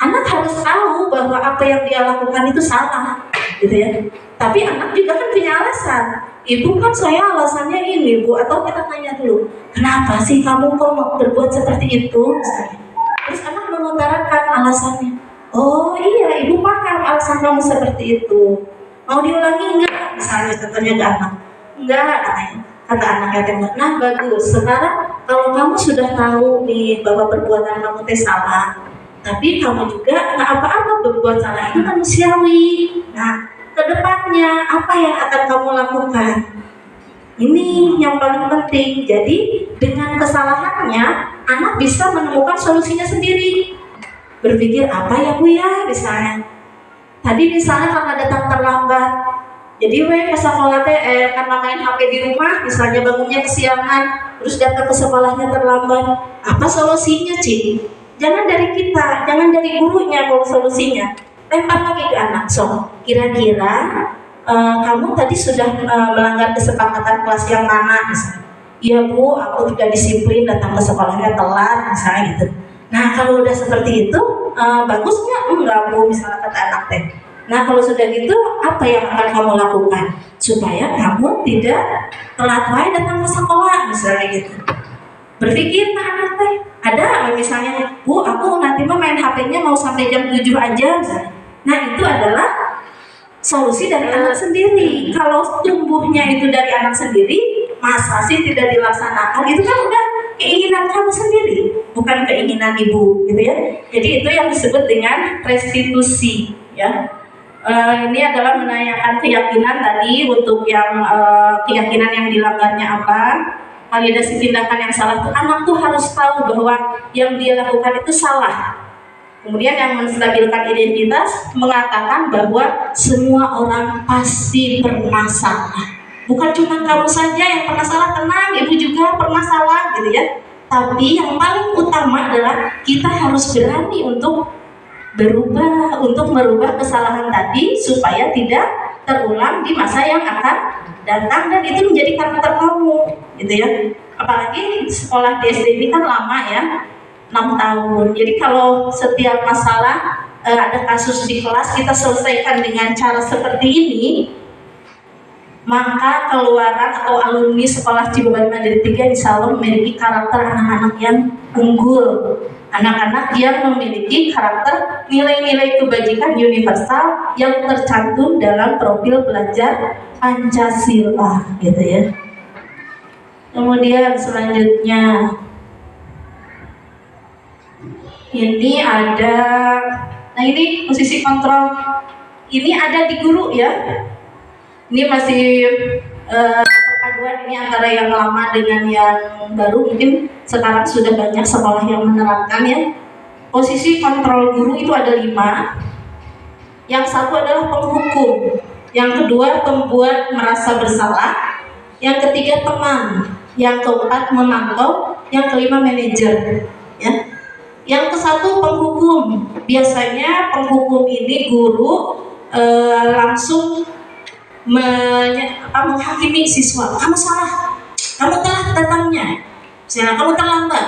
Anak harus tahu bahwa apa yang dia lakukan itu salah, gitu ya. Tapi anak juga kan punya alasan. Ibu kan saya alasannya ini, Bu. Atau kita tanya dulu, kenapa sih kamu kok mau berbuat seperti itu? Misalnya. Terus anak mengutarakan alasannya. Oh iya, ibu paham alasan kamu seperti itu. Mau diulangi enggak? Misalnya contohnya ke anak. Enggak, katanya. Kata anaknya tembak. Nah bagus. Sekarang kalau kamu sudah tahu nih bahwa perbuatan kamu salah. Tapi kamu juga nggak apa-apa berbuat salah, itu manusiawi. Nah, kedepannya apa yang akan kamu lakukan? Ini yang paling penting. Jadi dengan kesalahannya, anak bisa menemukan solusinya sendiri. Berpikir apa ya Bu ya, misalnya. Tadi misalnya karena datang terlambat, jadi ke sekolah karena main HP di rumah, misalnya bangunnya kesiangan, terus datang ke sekolahnya terlambat. Apa solusinya, Cik? Jangan dari kita, jangan dari gurunya kalau solusinya. Lempar lagi ke anak. So, kira-kira kamu tadi sudah melanggar kesepakatan kelas yang mana? Misalnya, iya Bu, aku tidak disiplin datang ke sekolahnya telat, misalnya gitu. Nah, kalau udah seperti itu, bagusnya enggak Bu, misalnya kata anak teh. Nah, kalau sudah gitu, apa yang akan kamu lakukan supaya kamu tidak telat datang ke sekolah, misalnya gitu. Berpikir anak teh. Ada misalnya, Bu, aku nanti main HP-nya mau sampai jam 7 aja misalnya. Nah, itu adalah solusi dari anak sendiri. Kalau tumbuhnya itu dari anak sendiri, masa sih tidak dilaksanakan? Itu kan udah keinginan kamu sendiri, bukan keinginan ibu, gitu ya. Jadi itu yang disebut dengan restitusi, ya. Ini adalah menanyakan keyakinan tadi untuk yang keyakinan yang dilanggarnya apa. Validasi tindakan yang salah itu anak tuh harus tahu bahwa yang dia lakukan itu salah. Kemudian yang menstabilkan identitas mengatakan bahwa semua orang pasti pernah salah. Bukan cuma kamu saja yang pernah salah, tenang, ibu juga pernah salah gitu ya. Tapi yang paling utama adalah kita harus berani untuk berubah, untuk merubah kesalahan tadi supaya tidak terulang di masa yang akan datang, dan itu menjadi karakter kamu gitu ya. Apalagi sekolah di SD ini kan lama ya, 6 tahun. Jadi kalau setiap masalah ada kasus di kelas kita selesaikan dengan cara seperti ini, maka keluaran atau alumni sekolah Ciboban Mandiri 3 insya Allah memiliki karakter anak-anak yang unggul, anak-anak yang memiliki karakter nilai-nilai kebajikan universal yang tercantum dalam profil belajar Pancasila gitu ya. Kemudian selanjutnya ini ada, nah ini posisi kontrol ini ada di guru ya. Ini masih perpaduan ini antara yang lama dengan yang baru. Mungkin sekarang sudah banyak sekolah yang menerapkan ya. Posisi kontrol guru itu ada 5. Yang satu adalah penghukum, yang kedua pembuat merasa bersalah, yang ketiga teman, yang keempat memantau, yang kelima manajer ya. Yang ke-1 penghukum. Biasanya penghukum ini guru langsung menghakimi siswa. Kamu salah, kamu telat datangnya, misalnya kamu terlambat,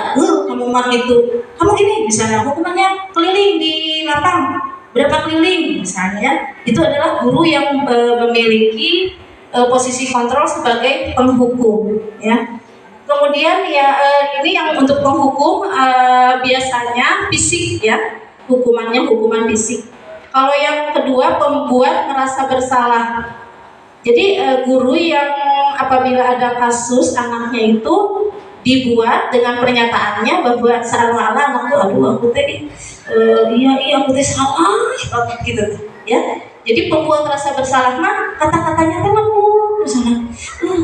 kamu marah itu, kamu gini, misalnya hukumannya keliling di lapang berapa keliling, misalnya. Itu adalah guru yang memiliki posisi kontrol sebagai penghukum, ya. Kemudian ya ini yang untuk penghukum biasanya fisik, ya, hukumannya hukuman fisik. Kalau yang kedua, pembuat merasa bersalah. Jadi guru yang apabila ada kasus anaknya itu dibuat dengan pernyataannya bahwa seolah-olah anakku, aku teh iya aku teh salah gitu, ya. Jadi pembuat rasa bersalah mah kata-katanya teh lembut, misalnya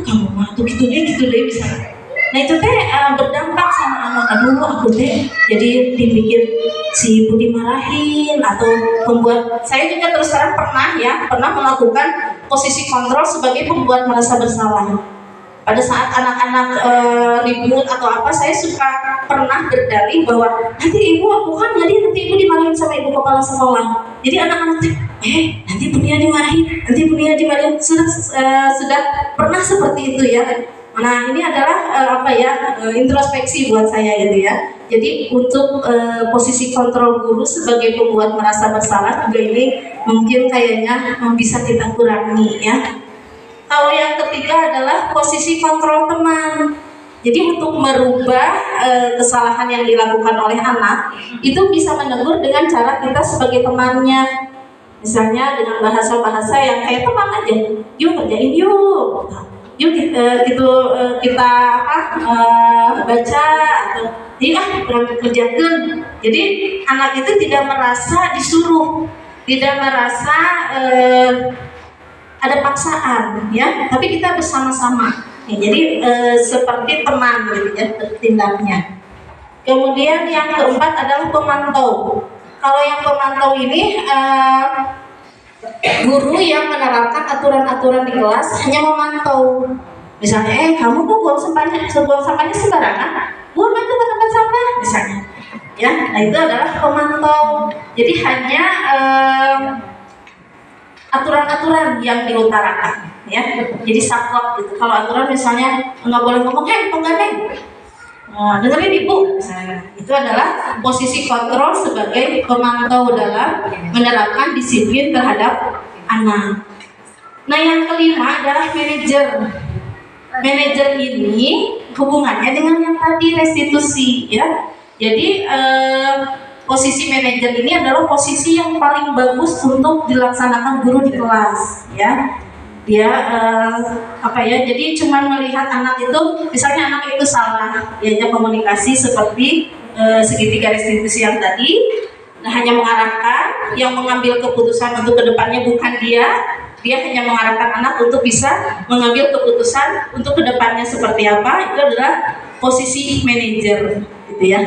kamu mah tuh gitu deh misalnya. Nah itu teh berdampak sama anak, aku teh jadi dipikir si ibu dimarahin, atau membuat saya juga terus terang pernah melakukan posisi kontrol sebagai pembuat merasa bersalah. Pada saat anak-anak ribut atau apa, saya suka pernah berdalih bahwa nanti ibu nanti ibu dimarahin sama ibu kepala sekolah. Jadi anak-anak nanti Bunia dimarahin, sudah pernah seperti itu, ya. Nah ini adalah introspeksi buat saya gitu, ya. Jadi untuk posisi kontrol guru sebagai pembuat merasa bersalah juga ini mungkin kayaknya bisa kita kurangi, ya. Kalau yang ketiga adalah posisi kontrol teman. Jadi untuk merubah kesalahan yang dilakukan oleh anak itu bisa menegur dengan cara kita sebagai temannya. Misalnya dengan bahasa-bahasa yang kayak teman aja, yuk kerjain yuk kita baca atau kerjakan. Jadi anak itu tidak merasa disuruh, tidak merasa ada paksaan, ya, tapi kita bersama-sama. Ya, jadi seperti teman gitu, ya, bertindaknya. Kemudian yang keempat adalah pemantau. Kalau yang pemantau ini guru yang menerapkan aturan-aturan di kelas hanya memantau. Misalnya, kamu kok buang sampahnya sembarangan, buang aja ke tempat sampah, misalnya. Ya, nah itu adalah pemantau. Jadi hanya aturan-aturan yang diutarakan, ya. Jadi saklek gitu. Kalau aturan misalnya nggak boleh ngomong, penggandeng, dengerin ibu, misalnya. Itu adalah posisi kontrol sebagai pemantau dalam menerapkan disiplin terhadap anak. Nah yang kelima adalah manajer. Manajer ini hubungannya dengan yang tadi restitusi, ya. Jadi posisi manajer ini adalah posisi yang paling bagus untuk dilaksanakan guru di kelas, ya. Dia jadi cuma melihat anak itu, misalnya anak itu salah, diajak komunikasi seperti segitiga restitusi yang tadi. Nah, hanya mengarahkan, yang mengambil keputusan untuk kedepannya bukan dia hanya mengarahkan anak untuk bisa mengambil keputusan untuk kedepannya seperti apa. Itu adalah posisi manajer, gitu, ya.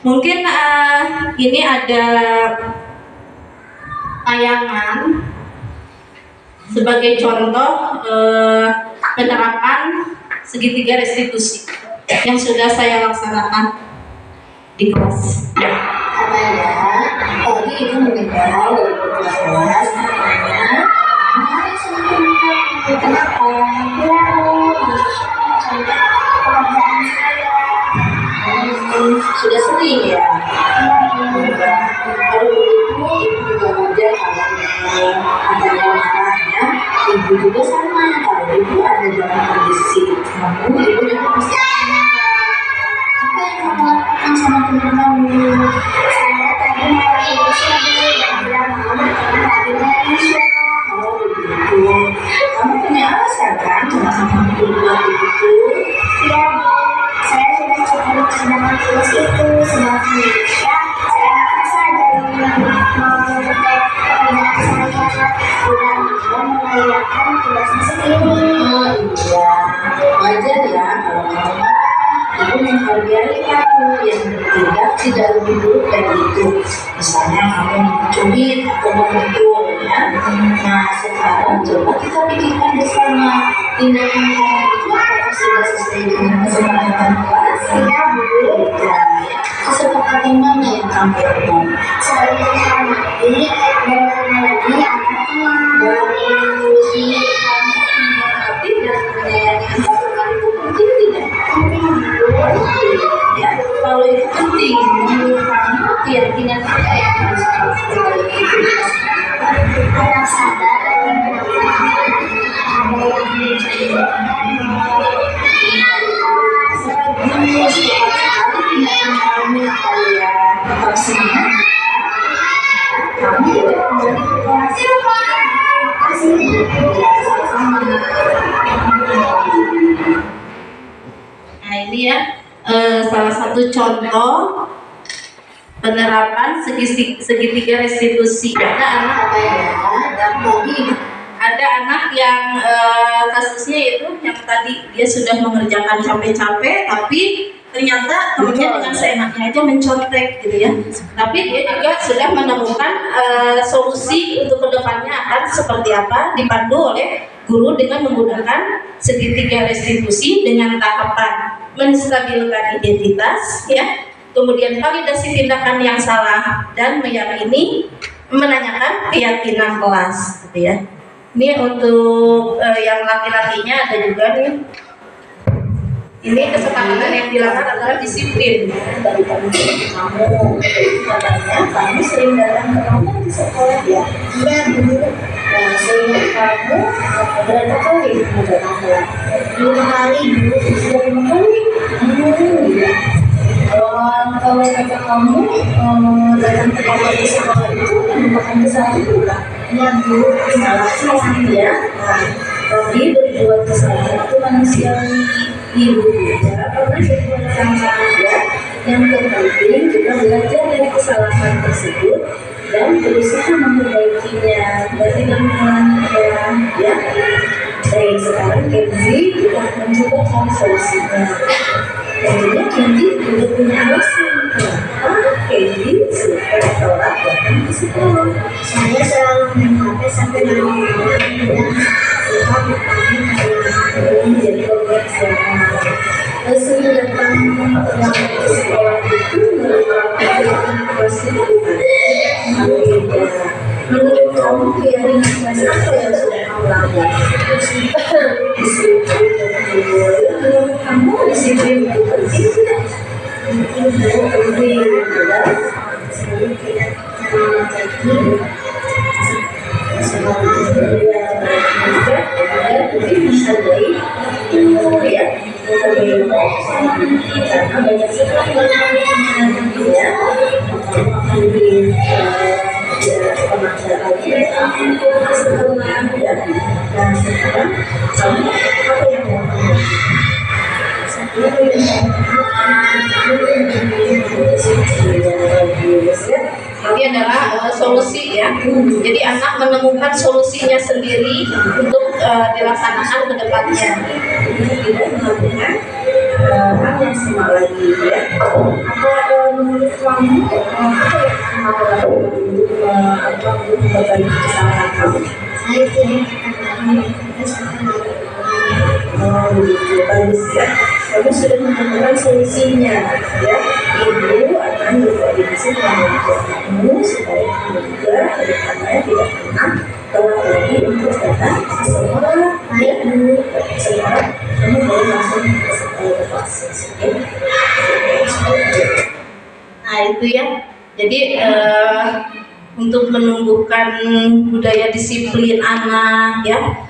Mungkin ini ada tayangan sebagai contoh penerapan segitiga restitusi yang sudah saya laksanakan di kelas. Apa ya? Tadi ibu mendengar dari kelas katanya kenapa? Sudah sering ya. Kalau begitu ibu juga wajar kalau adanya marahnya, ibu juga sama. Kalau ibu ada dalam kondisi kamu, ibu juga pasti apa yang kamu lakukan sama teman kamu? Saya tadi marah ibu sendiri dan bilang mau berteman lagi dengan Aisyah. Oh begitu. Kamu punya alasan kan sama ibu begitu? Iya bu. Saya sudah cukup sedangkan tulis itu sebab Indonesia. Saya merasa dari mau mencapai pekerjaan saya sudah mau mengajarkan tugasnya sendiri. Oh iya, wajar ya kalau kamu ibu menghargai kamu yang bertindak tidak lebih buruk dari itu. Misalnya kamu mencuri atau memukul, ya. Nah sekarang coba kita pikirkan bersama tindakan kamu itu apakah sudah sesuai dengan kesepakatan kelas? Ya bu. Ya. Kesepakatan mana yang kamu lakukan? Saya menghormati dan mengenali anak Nah ini ya salah satu contoh penerapan segitiga restitusi. Ada anak dan tadi ada anak yang kasusnya itu yang tadi dia sudah mengerjakan capek-capek tapi ternyata temannya dengan seenaknya aja mencontek gitu ya. Tapi dia juga sudah menemukan solusi untuk kedepannya akan seperti apa, dipandu oleh guru dengan menggunakan segitiga restitusi dengan tahapan menstabilkan identitas ya, kemudian validasi tindakan yang salah dan meyakini menanyakan keyakinan kelas gitu ya. Ini untuk yang laki-lakinya ada juga nih. Ini kesepakatan yang dilakukan adalah disiplin. dari kamu katanya kamu sering datang ke kamu di sekolah ya? Iya Bu. Nah seingat kamu berapa kali kamu datang kelas? 5 kali Bu. Sudah 5 kali? Iya. Kalau kakak kamu datang ke kamu di sekolah itu merupakan kesalahan bukan? Iya Bu. Kesalahan ya. Tapi berbuat kesalahan itu manusiawi. Ibu juga pernah berbuat sama dia. Yang terpenting kita belajar dari kesalahan tersebut dan berusaha memperbaikinya dan tidak mengulanginya ya. Baik, sekarang Kenzi kita akan coba cari solusinya. Tentunya Kenzi juga punya alasan kenapa Kenzi suka telat datang ke sekolah. Saya selalu main HP sampai malam dan suka menjadi korban siapa. Sering datang ke sekolah itu merupakan positif. Menurut kamu keyakinan kelas apa yang sudah kamu lakukan? Disiplin. Menurut kamu disiplin itu penting tidak? Penting adalah selalu tidak mengajari dan lebih menghargai ya karena banyak sekali ya lebih pemasaran ya dan sekarang kamu apa yang mau ini adalah solusi ya. Jadi anak menemukan solusinya sendiri untuk dilaksanakan ke depannya. tidak melakukan hal yang sama lagi ya. Apa menurut kamu apa yang kamu lakukan untuk memperbaiki kesalahan kamu? Saya tidak begitu bagus ya. Kamu sudah menemukan solusinya ya. Ibu akan berkoordinasi dengan orang tua kamu supaya kamu juga kedepannya tidak pernah telat lagi untuk datang ke sekolah. Ya Bu, sekarang kamu boleh langsung ke sekolah ke kelas ya. Nah itu ya. Jadi untuk menumbuhkan budaya disiplin anak ya.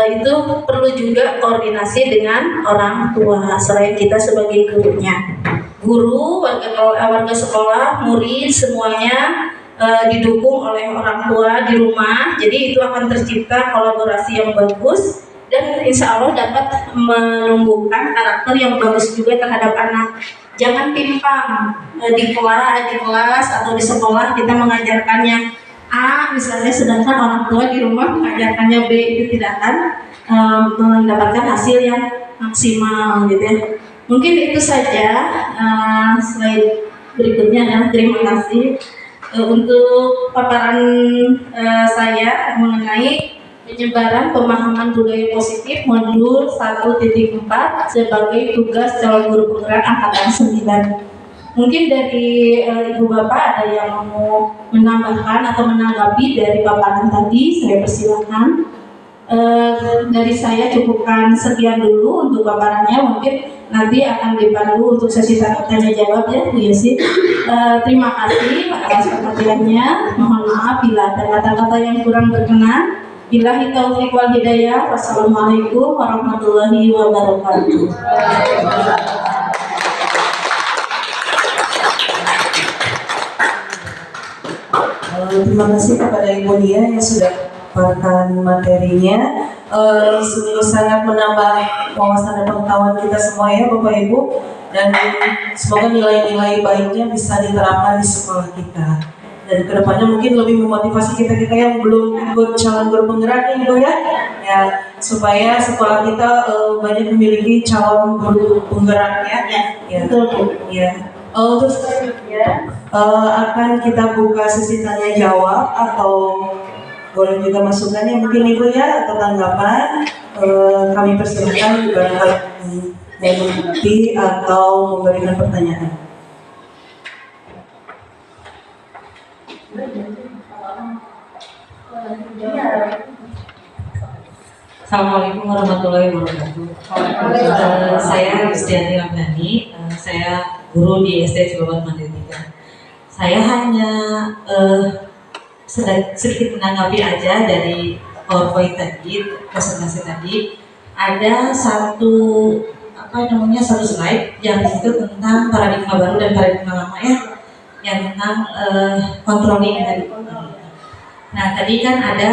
Itu perlu juga koordinasi dengan orang tua selain kita sebagai gurunya. Guru, warga sekolah, murid semuanya didukung oleh orang tua di rumah. Jadi itu akan tercipta kolaborasi yang bagus dan insya Allah dapat menumbuhkan karakter yang bagus juga terhadap anak. Jangan timpang di kelas atau di sekolah kita mengajarkannya A misalnya, sedangkan orang tua di rumah mengajarkannya B, itu tidak akan mendapatkan hasil yang maksimal gitu ya. Mungkin itu saja. Slide berikutnya adalah terima kasih untuk paparan saya mengenai penyebaran pemahaman budaya positif modul 1.4 sebagai tugas calon guru penggerak angkatan 9. Mungkin dari Ibu Bapak ada yang mau menambahkan atau menanggapi dari paparan tadi, saya persilakan. Dari saya cukupkan sekian dulu untuk paparannya, mungkin nanti akan dipandu untuk sesi tanya jawab ya Bu Yesi. Terima kasih atas perhatiannya. Mohon maaf bila ada kata-kata yang kurang berkenan. Billahi taufiq wal hidayah. Wassalamualaikum warahmatullahi wabarakatuh. Terima kasih kepada Ibu Nia yang sudah paparkan materinya. sungguh sangat menambah wawasan dan pengetahuan kita semua ya Bapak Ibu, dan semoga nilai-nilai baiknya bisa diterapkan di sekolah kita. Dan kedepannya mungkin lebih memotivasi kita yang belum ikut calon guru penggerak nih Bu ya, supaya sekolah kita banyak memiliki calon guru penggerak ya. Untuk selanjutnya akan kita buka sesi tanya jawab, atau boleh juga masukannya mungkin Ibu ya, atau tanggapan. Kami persilakan barangkali mengikuti atau memberikan pertanyaan. Assalamualaikum warahmatullahi wabarakatuh. Saya Gustiani Ramdhani, saya guru di SD Cibabat Mandiri 3. Saya hanya sedikit menanggapi aja dari PowerPoint tadi, presentasi tadi. Ada satu slide yang itu tentang paradigma baru dan paradigma lama ya, yang tentang controlling tadi. Nah tadi kan ada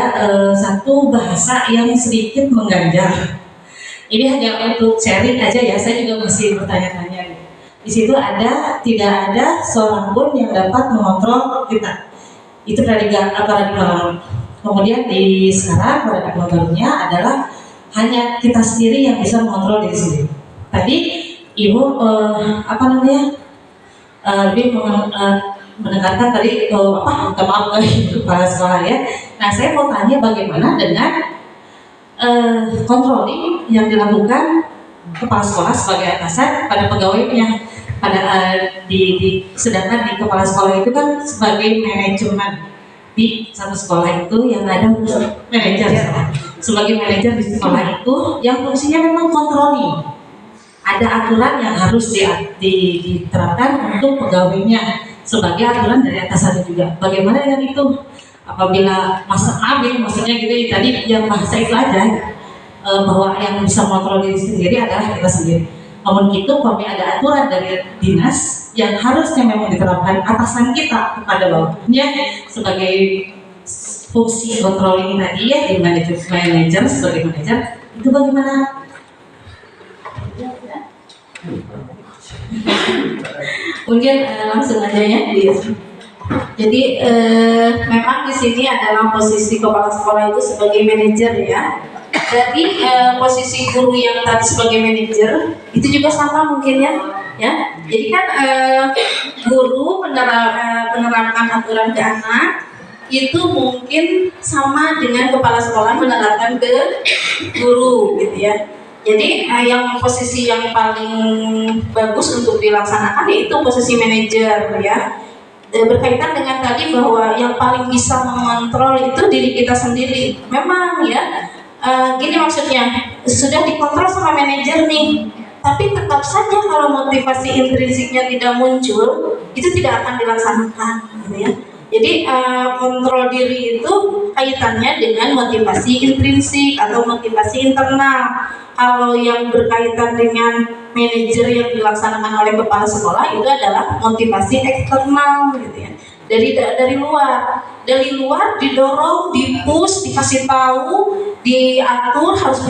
satu bahasa yang sedikit mengganjal. Ini hanya untuk sharing aja ya, saya juga masih bertanya-tanya. Di situ tidak ada seorang pun yang dapat mengontrol kita. Itu paradigma lama. Kemudian di sekarang paradigma barunya adalah hanya kita sendiri yang bisa mengontrol diri sendiri. Tadi Ibu lebih mendengarkan tadi kepala sekolah ya. Nah saya mau tanya bagaimana dengan controlling yang dilakukan kepala sekolah sebagai atasan pada pegawainya, sedangkan di kepala sekolah itu kan sebagai manajemen di satu sekolah itu yang ada manajer sebagai manajer di sekolah itu yang fungsinya memang controlling. Ada aturan yang harus diterapkan untuk pegawainya sebagai aturan dari atasannya juga. Bagaimana dengan itu? Apabila maksudnya gitu tadi yang bahasa itu aja, bahwa yang bisa mengontrol diri sendiri adalah kita sendiri. Namun itu kami ada aturan dari dinas yang harusnya memang diterapkan atasan kita kepada bawahnya sebagai fungsi controlling tadi ya, di manajer sebagai manajer. Itu bagaimana? Mungkin langsung aja ya. Jadi memang di sini adalah posisi kepala sekolah itu sebagai manajer ya. Jadi posisi guru yang tadi sebagai manajer itu juga sama mungkin ya. Jadi kan guru menerapkan aturan ke anak itu mungkin sama dengan kepala sekolah menerapkan ke guru gitu ya. Jadi yang posisi yang paling bagus untuk dilaksanakan yaitu posisi manajer ya. Berkaitan dengan tadi bahwa yang paling bisa mengontrol itu diri kita sendiri. Memang ya, gini maksudnya, sudah dikontrol sama manajer nih, tapi tetap saja kalau motivasi intrinsiknya tidak muncul, itu tidak akan dilaksanakan gitu ya. Jadi kontrol diri itu kaitannya dengan motivasi intrinsik atau motivasi internal. Kalau yang berkaitan dengan manajer yang dilaksanakan oleh kepala sekolah itu adalah motivasi eksternal gitu ya. Dari luar didorong, dipush, dikasih tahu, diatur harus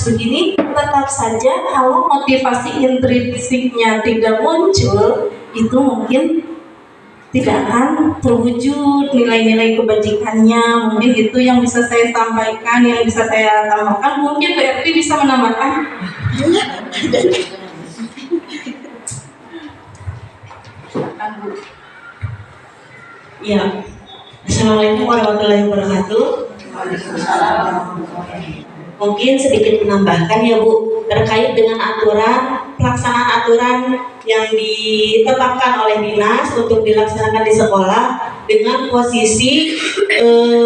begini. Tetap saja kalau motivasi intrinsiknya tidak muncul, itu mungkin tidak akan terwujud nilai-nilai kebajikannya. Mungkin itu yang bisa saya sampaikan, yang bisa saya tambahkan. Mungkin PRT bisa menambahkan. Ya, Assalamualaikum warahmatullahi wabarakatuh. Mungkin sedikit menambahkan ya Bu, terkait dengan pelaksanaan aturan yang ditetapkan oleh dinas untuk dilaksanakan di sekolah dengan posisi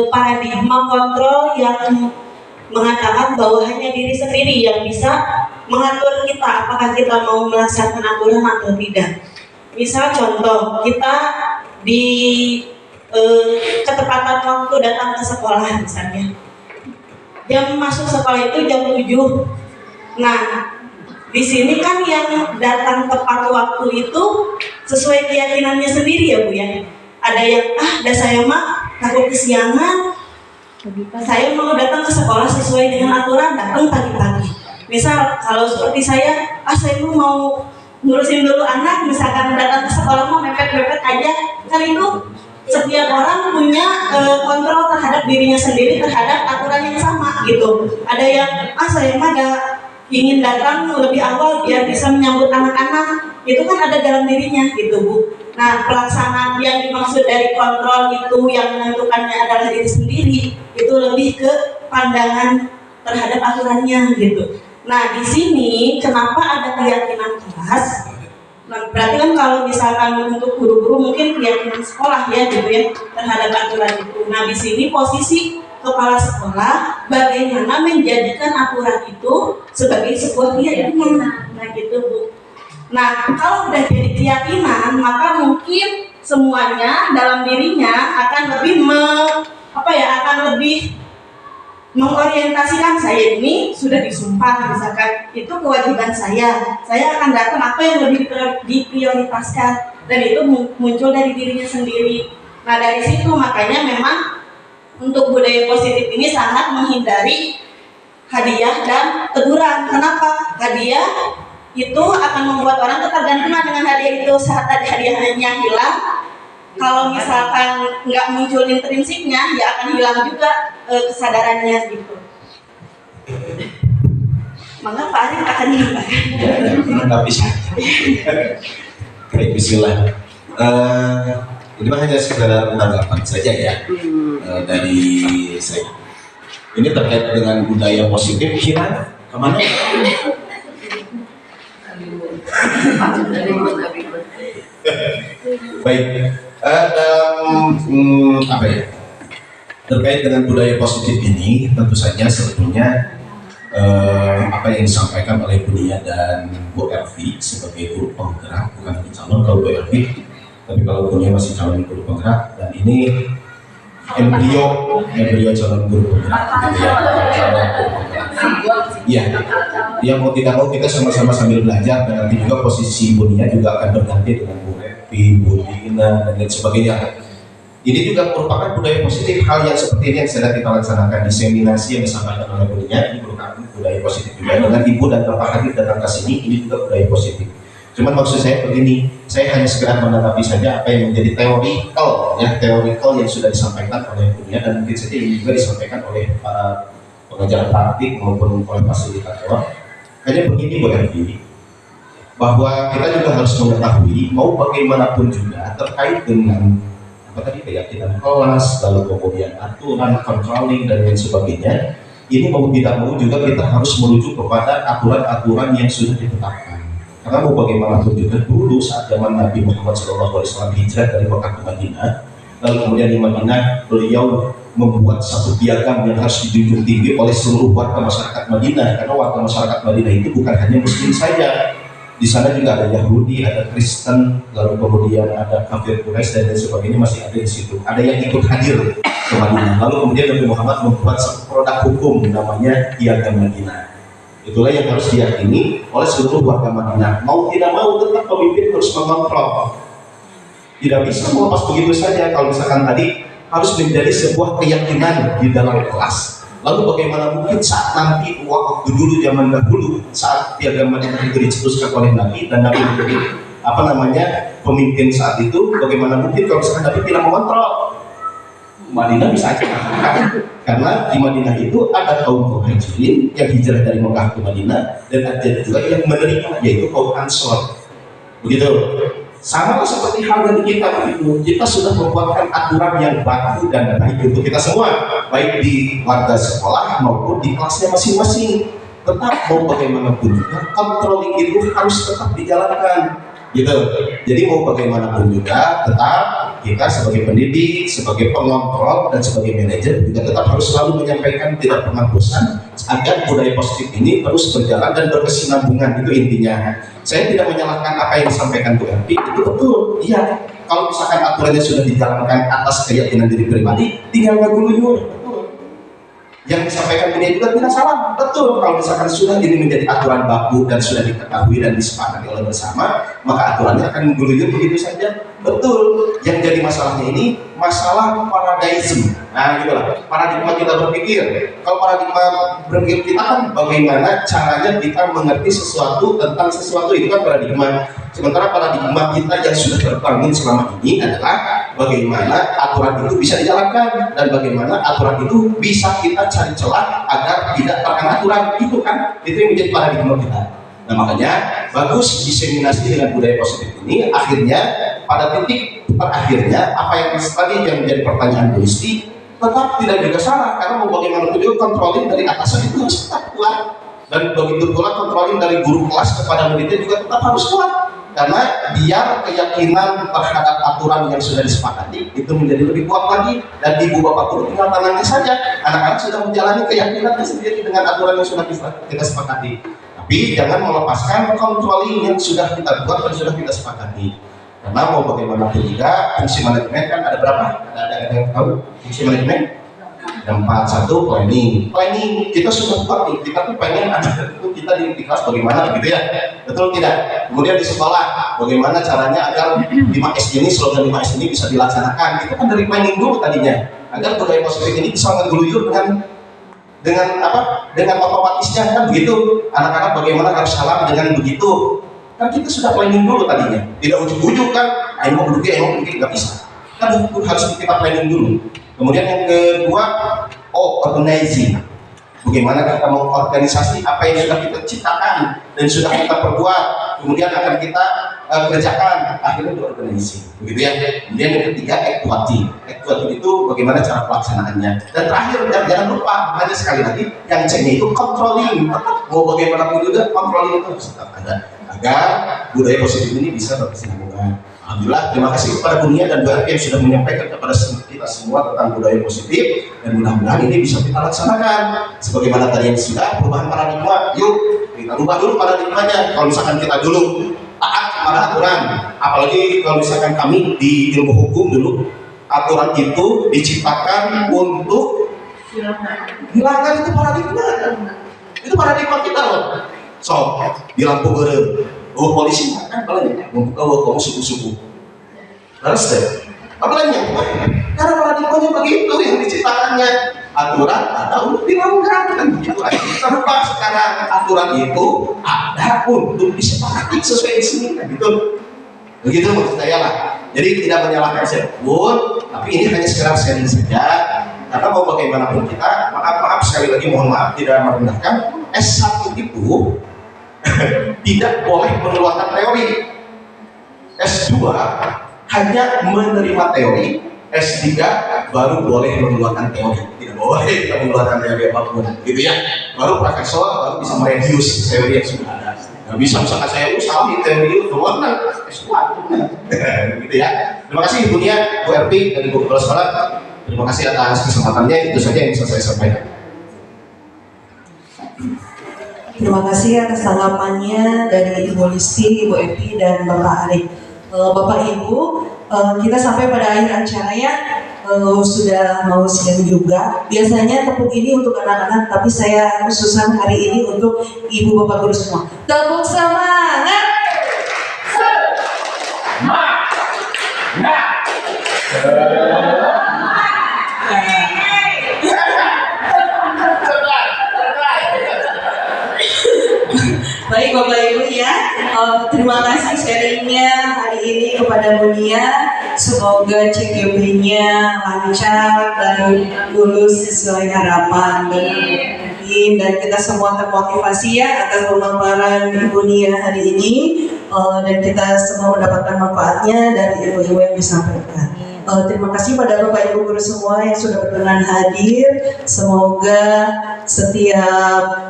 paradigma kontrol yang mengatakan bahwa hanya diri sendiri yang bisa mengatur kita apakah kita mau melaksanakan aturan atau tidak. Misal contoh, kita di ketepatan waktu datang ke sekolah misalnya. Jam masuk sekolah itu jam 7. Nah, di sini kan yang datang tepat waktu itu sesuai keyakinannya sendiri ya Bu ya. Ada yang saya mah takut kesiangan, Saya mau datang ke sekolah sesuai dengan aturan, datang pagi-pagi. Misal kalau seperti saya mau ngurusin dulu anak, misalkan datang ke sekolah mau mepet-mepet aja, kan itu setiap orang punya kontrol terhadap dirinya sendiri terhadap aturan yang sama gitu. Ada yang saya mah ingin datang lebih awal biar bisa menyambut anak-anak, itu kan ada dalam dirinya gitu Bu. Nah, pelaksanaan yang dimaksud dari kontrol itu yang menentukannya adalah diri sendiri, itu lebih ke pandangan terhadap aturannya gitu. Nah, di sini kenapa ada keyakinan kelas? Nah, berarti kan kalau misalkan untuk guru-guru mungkin keyakinan sekolah ya gitu ya terhadap aturan itu. Nah, di sini posisi kepala sekolah bagaimana menjadikan aturan itu sebagai sebuah keyakinan. Nah, gitu Bu. Nah, kalau udah jadi keyakinan, maka mungkin semuanya dalam dirinya akan lebih akan lebih mengorientasikan saya ini sudah disumpah, misalkan itu kewajiban saya akan datang apa yang lebih diprioritaskan, dan itu muncul dari dirinya sendiri. Nah, dari situ makanya memang untuk budaya positif ini sangat menghindari hadiah dan teguran. Kenapa? Hadiah itu akan membuat orang ketergantungan dengan hadiah itu. Saat hadiahnya hilang, kalau misalkan nggak muncul intrinsiknya, ya akan hilang juga kesadarannya gitu. Maka Pak Arif akan hilang. Menanggapi saya. Baik, bismillah. Ini hanya sekedar tanggapan saja ya dari saya. Ini terkait dengan budaya positif. Kira kemana? Baik, terkait dengan budaya positif ini tentu saja sebetulnya apa yang disampaikan oleh Bu Nia dan Bu Elvi sebagai guru penggerak, bukan lagi calon kalau Bu Elvi, tapi kalau Bu Nia masih calon guru penggerak, dan ini embrio calon guru penggerak ya, yang mau tidak mau kita sama-sama sambil belajar, dan nanti juga posisi Bu Nia juga akan berganti dengan Bu Evi, Bu Dina, dan lain sebagainya. Ini juga merupakan budaya positif, hal yang seperti ini yang sedang kita laksanakan, diseminasi yang disampaikan oleh Bu Nia, ini merupakan budaya positif juga. Dengan Ibu dan Bapak hadir datang ke sini, ini juga budaya positif. Cuman maksud saya begini, saya hanya sekedar menanggapi saja apa yang menjadi teorikal yang sudah disampaikan oleh Bu Nia, dan mungkin saja ini juga disampaikan oleh para pengajar praktik maupun oleh fasilitator. Hanya begini Bu Elvi, bahwa kita juga harus mengetahui mau bagaimanapun juga terkait dengan keyakinan kelas, lalu kemudian aturan, controlling dan lain sebagainya. Ini mau tidak mau juga kita harus merujuk kepada aturan-aturan yang sudah ditetapkan. Karena mau bagaimanapun juga dulu saat zaman Nabi Muhammad SAW hijrah dari Mekah ke Madinah, lalu kemudian di Madinah beliau membuat satu piagam yang harus dijunjung tinggi oleh seluruh warga masyarakat Madinah, karena warga masyarakat Madinah itu bukan hanya Muslim saja, di sana juga ada Yahudi, ada Kristen, lalu kemudian ada kafir Quraisy dan lain sebagainya masih ada di situ. Ada yang ikut hadir ke Madinah. Lalu kemudian Nabi Muhammad membuat satu produk hukum namanya piagam Madinah. Itulah yang harus diyakini oleh seluruh warga Madinah. Mau tidak mau tetap pemimpin harus mengontrol. Tidak bisa melepas begitu saja. Kalau misalkan tadi harus menjadi sebuah keyakinan di dalam kelas. Lalu bagaimana mungkin saat nanti waktu dulu zaman dahulu saat piagam Madinah itu dicetuskan oleh Nabi dan Nabi menjadi pemimpin saat itu, bagaimana mungkin kalau misalkan Nabi tidak mengontrol? Madinah bisa aja karena di Madinah itu ada kaum muhajirin yang hijrah dari Mekah ke Madinah, dan ada juga yang menerima yaitu kaum Ansor. Begitu. Sama seperti halnya di kita begitu. Kita sudah membuatkan aturan yang baku dan baik untuk kita semua, baik di warga sekolah maupun di kelasnya masing-masing. Tetap mau bagaimanapun juga controlling itu harus tetap dijalankan. Gitu. Jadi mau bagaimanapun juga tetap kita sebagai pendidik, sebagai pengontrol dan sebagai manajer juga tetap harus selalu menyampaikan tidak pernah bosan agar budaya positif ini terus berjalan dan berkesinambungan. Itu intinya. Saya tidak menyalahkan apa yang disampaikan Bu Elvi, itu betul. Iya, kalau misalkan aturannya sudah dijalankan atas keyakinan diri pribadi, tinggal ngaguluyur. Betul. Yang disampaikan Bunia juga tidak salah, betul. Kalau misalkan sudah ini menjadi aturan baku dan sudah diketahui dan disepakati oleh bersama, maka aturannya akan mengguyur begitu saja. Betul. Yang jadi masalahnya ini masalah paradigm. Nah, gitulah. Paradigma kita berpikir. Kalau paradigma berpikir kita kan bagaimana caranya kita mengerti sesuatu tentang sesuatu, itu kan paradigma. Sementara paradigma kita yang sudah terbangun selama ini adalah bagaimana aturan itu bisa dijalankan dan bagaimana aturan itu bisa kita cari celah agar tidak terkena aturan. Itu kan, itu yang menjadi paradigma kita. Nah, makanya bagus diseminasi dengan budaya positif ini. Akhirnya pada titik terakhirnya apa yang tadi yang menjadi pertanyaan Bu Isti tetap tidak juga salah, karena mau bagaimanapun juga controlling dari atasan itu harus tetap kuat, dan begitu pula controlling dari guru kelas kepada muridnya juga tetap harus kuat, karena biar keyakinan terhadap aturan yang sudah disepakati itu menjadi lebih kuat lagi, dan ibu bapak guru tinggal tangannya saja, anak-anak sudah menjalani keyakinannya sendiri dengan aturan yang sudah kita sepakati. Tapi jangan melepaskan controlling yang sudah kita buat dan sudah kita sepakati. Karena mau bagaimanapun juga fungsi manajemen kan ada berapa? Ada yang tahu fungsi manajemen? Ada 4. 1 planning kita sudah buat nih, kita tuh pengen anak itu kita di kelas bagaimana gitu ya, betul tidak? Kemudian di sekolah bagaimana caranya agar 5S ini, slogan 5S ini bisa dilaksanakan, itu kan dari planning dulu tadinya, agar budaya positif ini bisa mengguyur dengan apa? Dengan otomatisnya kan begitu. Anak-anak bagaimana harus salam dengan begitu, kan kita sudah planning dulu tadinya, tidak ujuk-ujuk kan ayo mau duduk nggak bisa, kan harus kita planning dulu. Kemudian yang kedua, organizing, bagaimana kita mengorganisasi apa yang sudah kita ciptakan dan sudah kita perbuat, kemudian akan kita kerjakan, akhirnya organizing, begitu ya. Kemudian yang ketiga, equity itu bagaimana cara pelaksanaannya, dan terakhir jangan lupa, hanya sekali lagi yang C-nya itu controlling. Mau bagaimanapun juga controlling itu harus tetap ada agar budaya positif ini bisa berkesinambungan. Alhamdulillah, terima kasih kepada Bunia dan Bu Erpi yang sudah menyampaikan kepada kita semua tentang budaya positif, dan mudah-mudahan ini bisa kita laksanakan sebagaimana tadi yang sudah perubahan paradigma. Yuk kita ubah dulu paradigmanya. Kalau misalkan kita dulu taat kepada aturan, apalagi kalau misalkan kami di ilmu hukum dulu, aturan itu diciptakan untuk hilangkan itu paradigma kita loh. So, di lampu berem, polisi kan paling membuka kamu subuh-subuh. Terus deh, apalagi karena paradigmanya begitu yang diciptakannya, aturan ada untuk dilanggar kan begitu aja. Tanpa sekarang aturan itu ada untuk disepakati sesuai di sini kan gitu. Begitu maksud saya lah. Jadi tidak menyalahkan siapapun, tapi ini hanya sekedar sharing saja. Karena mau bagaimanapun kita, maaf sekali lagi, mohon maaf tidak merendahkan, S1 itu tidak boleh mengeluarkan teori. S2 hanya menerima teori, S3 baru boleh mengeluarkan teori. Tidak boleh kita mengeluarkan teori apapun, gitu ya. Baru profesor baru bisa mereduce teori yang sudah ada. Nggak bisa misalkan saya salah di teori itu keluar S2, gitu ya. Terima kasih Ibu Nia, Bu Erpi, dan Ibu Kepala Sekolah. Terima kasih atas kesempatannya. Itu saja yang bisa saya sampaikan. Terima kasih atas tanggapannya dari Ibu Listi, Ibu Epi, dan Bapak Arif. Bapak Ibu, kita sampai pada akhir acara ya, sudah mau siang juga. Biasanya tepuk ini untuk anak-anak, tapi saya khususkan hari ini untuk Ibu Bapak Guru semua. Tepuk semangat! Baik Bapak Ibu ya, terima kasih sharingnya hari ini kepada Bunia. Semoga CGP-nya lancar dan lulus sesuai harapan, dan kita semua termotivasi ya atas pemaparan Ibu Nia hari ini, dan kita semua mendapatkan manfaatnya dari ilmu-ilmu yang disampaikan. Terima kasih pada Bapak Ibu Guru semua yang sudah berkenan hadir. Semoga setiap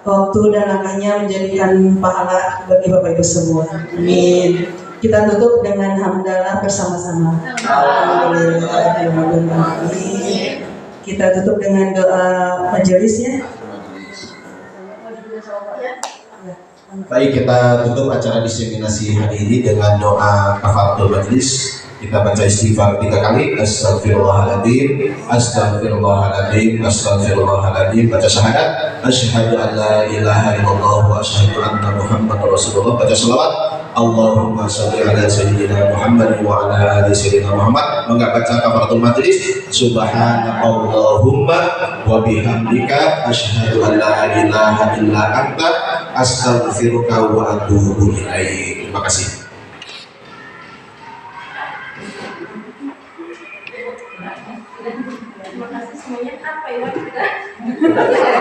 waktu dan langkahnya menjadikan pahala bagi Bapak Ibu semua. Amin. Kita tutup dengan hamdalah bersama-sama. Alhamdulillah. Kita tutup dengan doa majelis ya. Baik, kita tutup acara diseminasi hari ini dengan doa kafaratul majlis. Kita baca istighfar 3 kali. Astagfirullahaladzim, astagfirullahaladzim, astagfirullahaladzim. Baca syahadat. Asyhadu an la ilaha illallah wa asyhadu anna Muhammadar Rasulullah. Baca selawat. Allahumma sholli ala sayyidina Muhammad wa ala ali sayyidina Muhammad. Maka baca kafaratul majlis. Subhanakallahumma wa bihamdika asyhadu an la ilaha illa anta astaghfiruka wa atubu ilaik. Terima kasih. Terima kasih semuanya. Apa ya?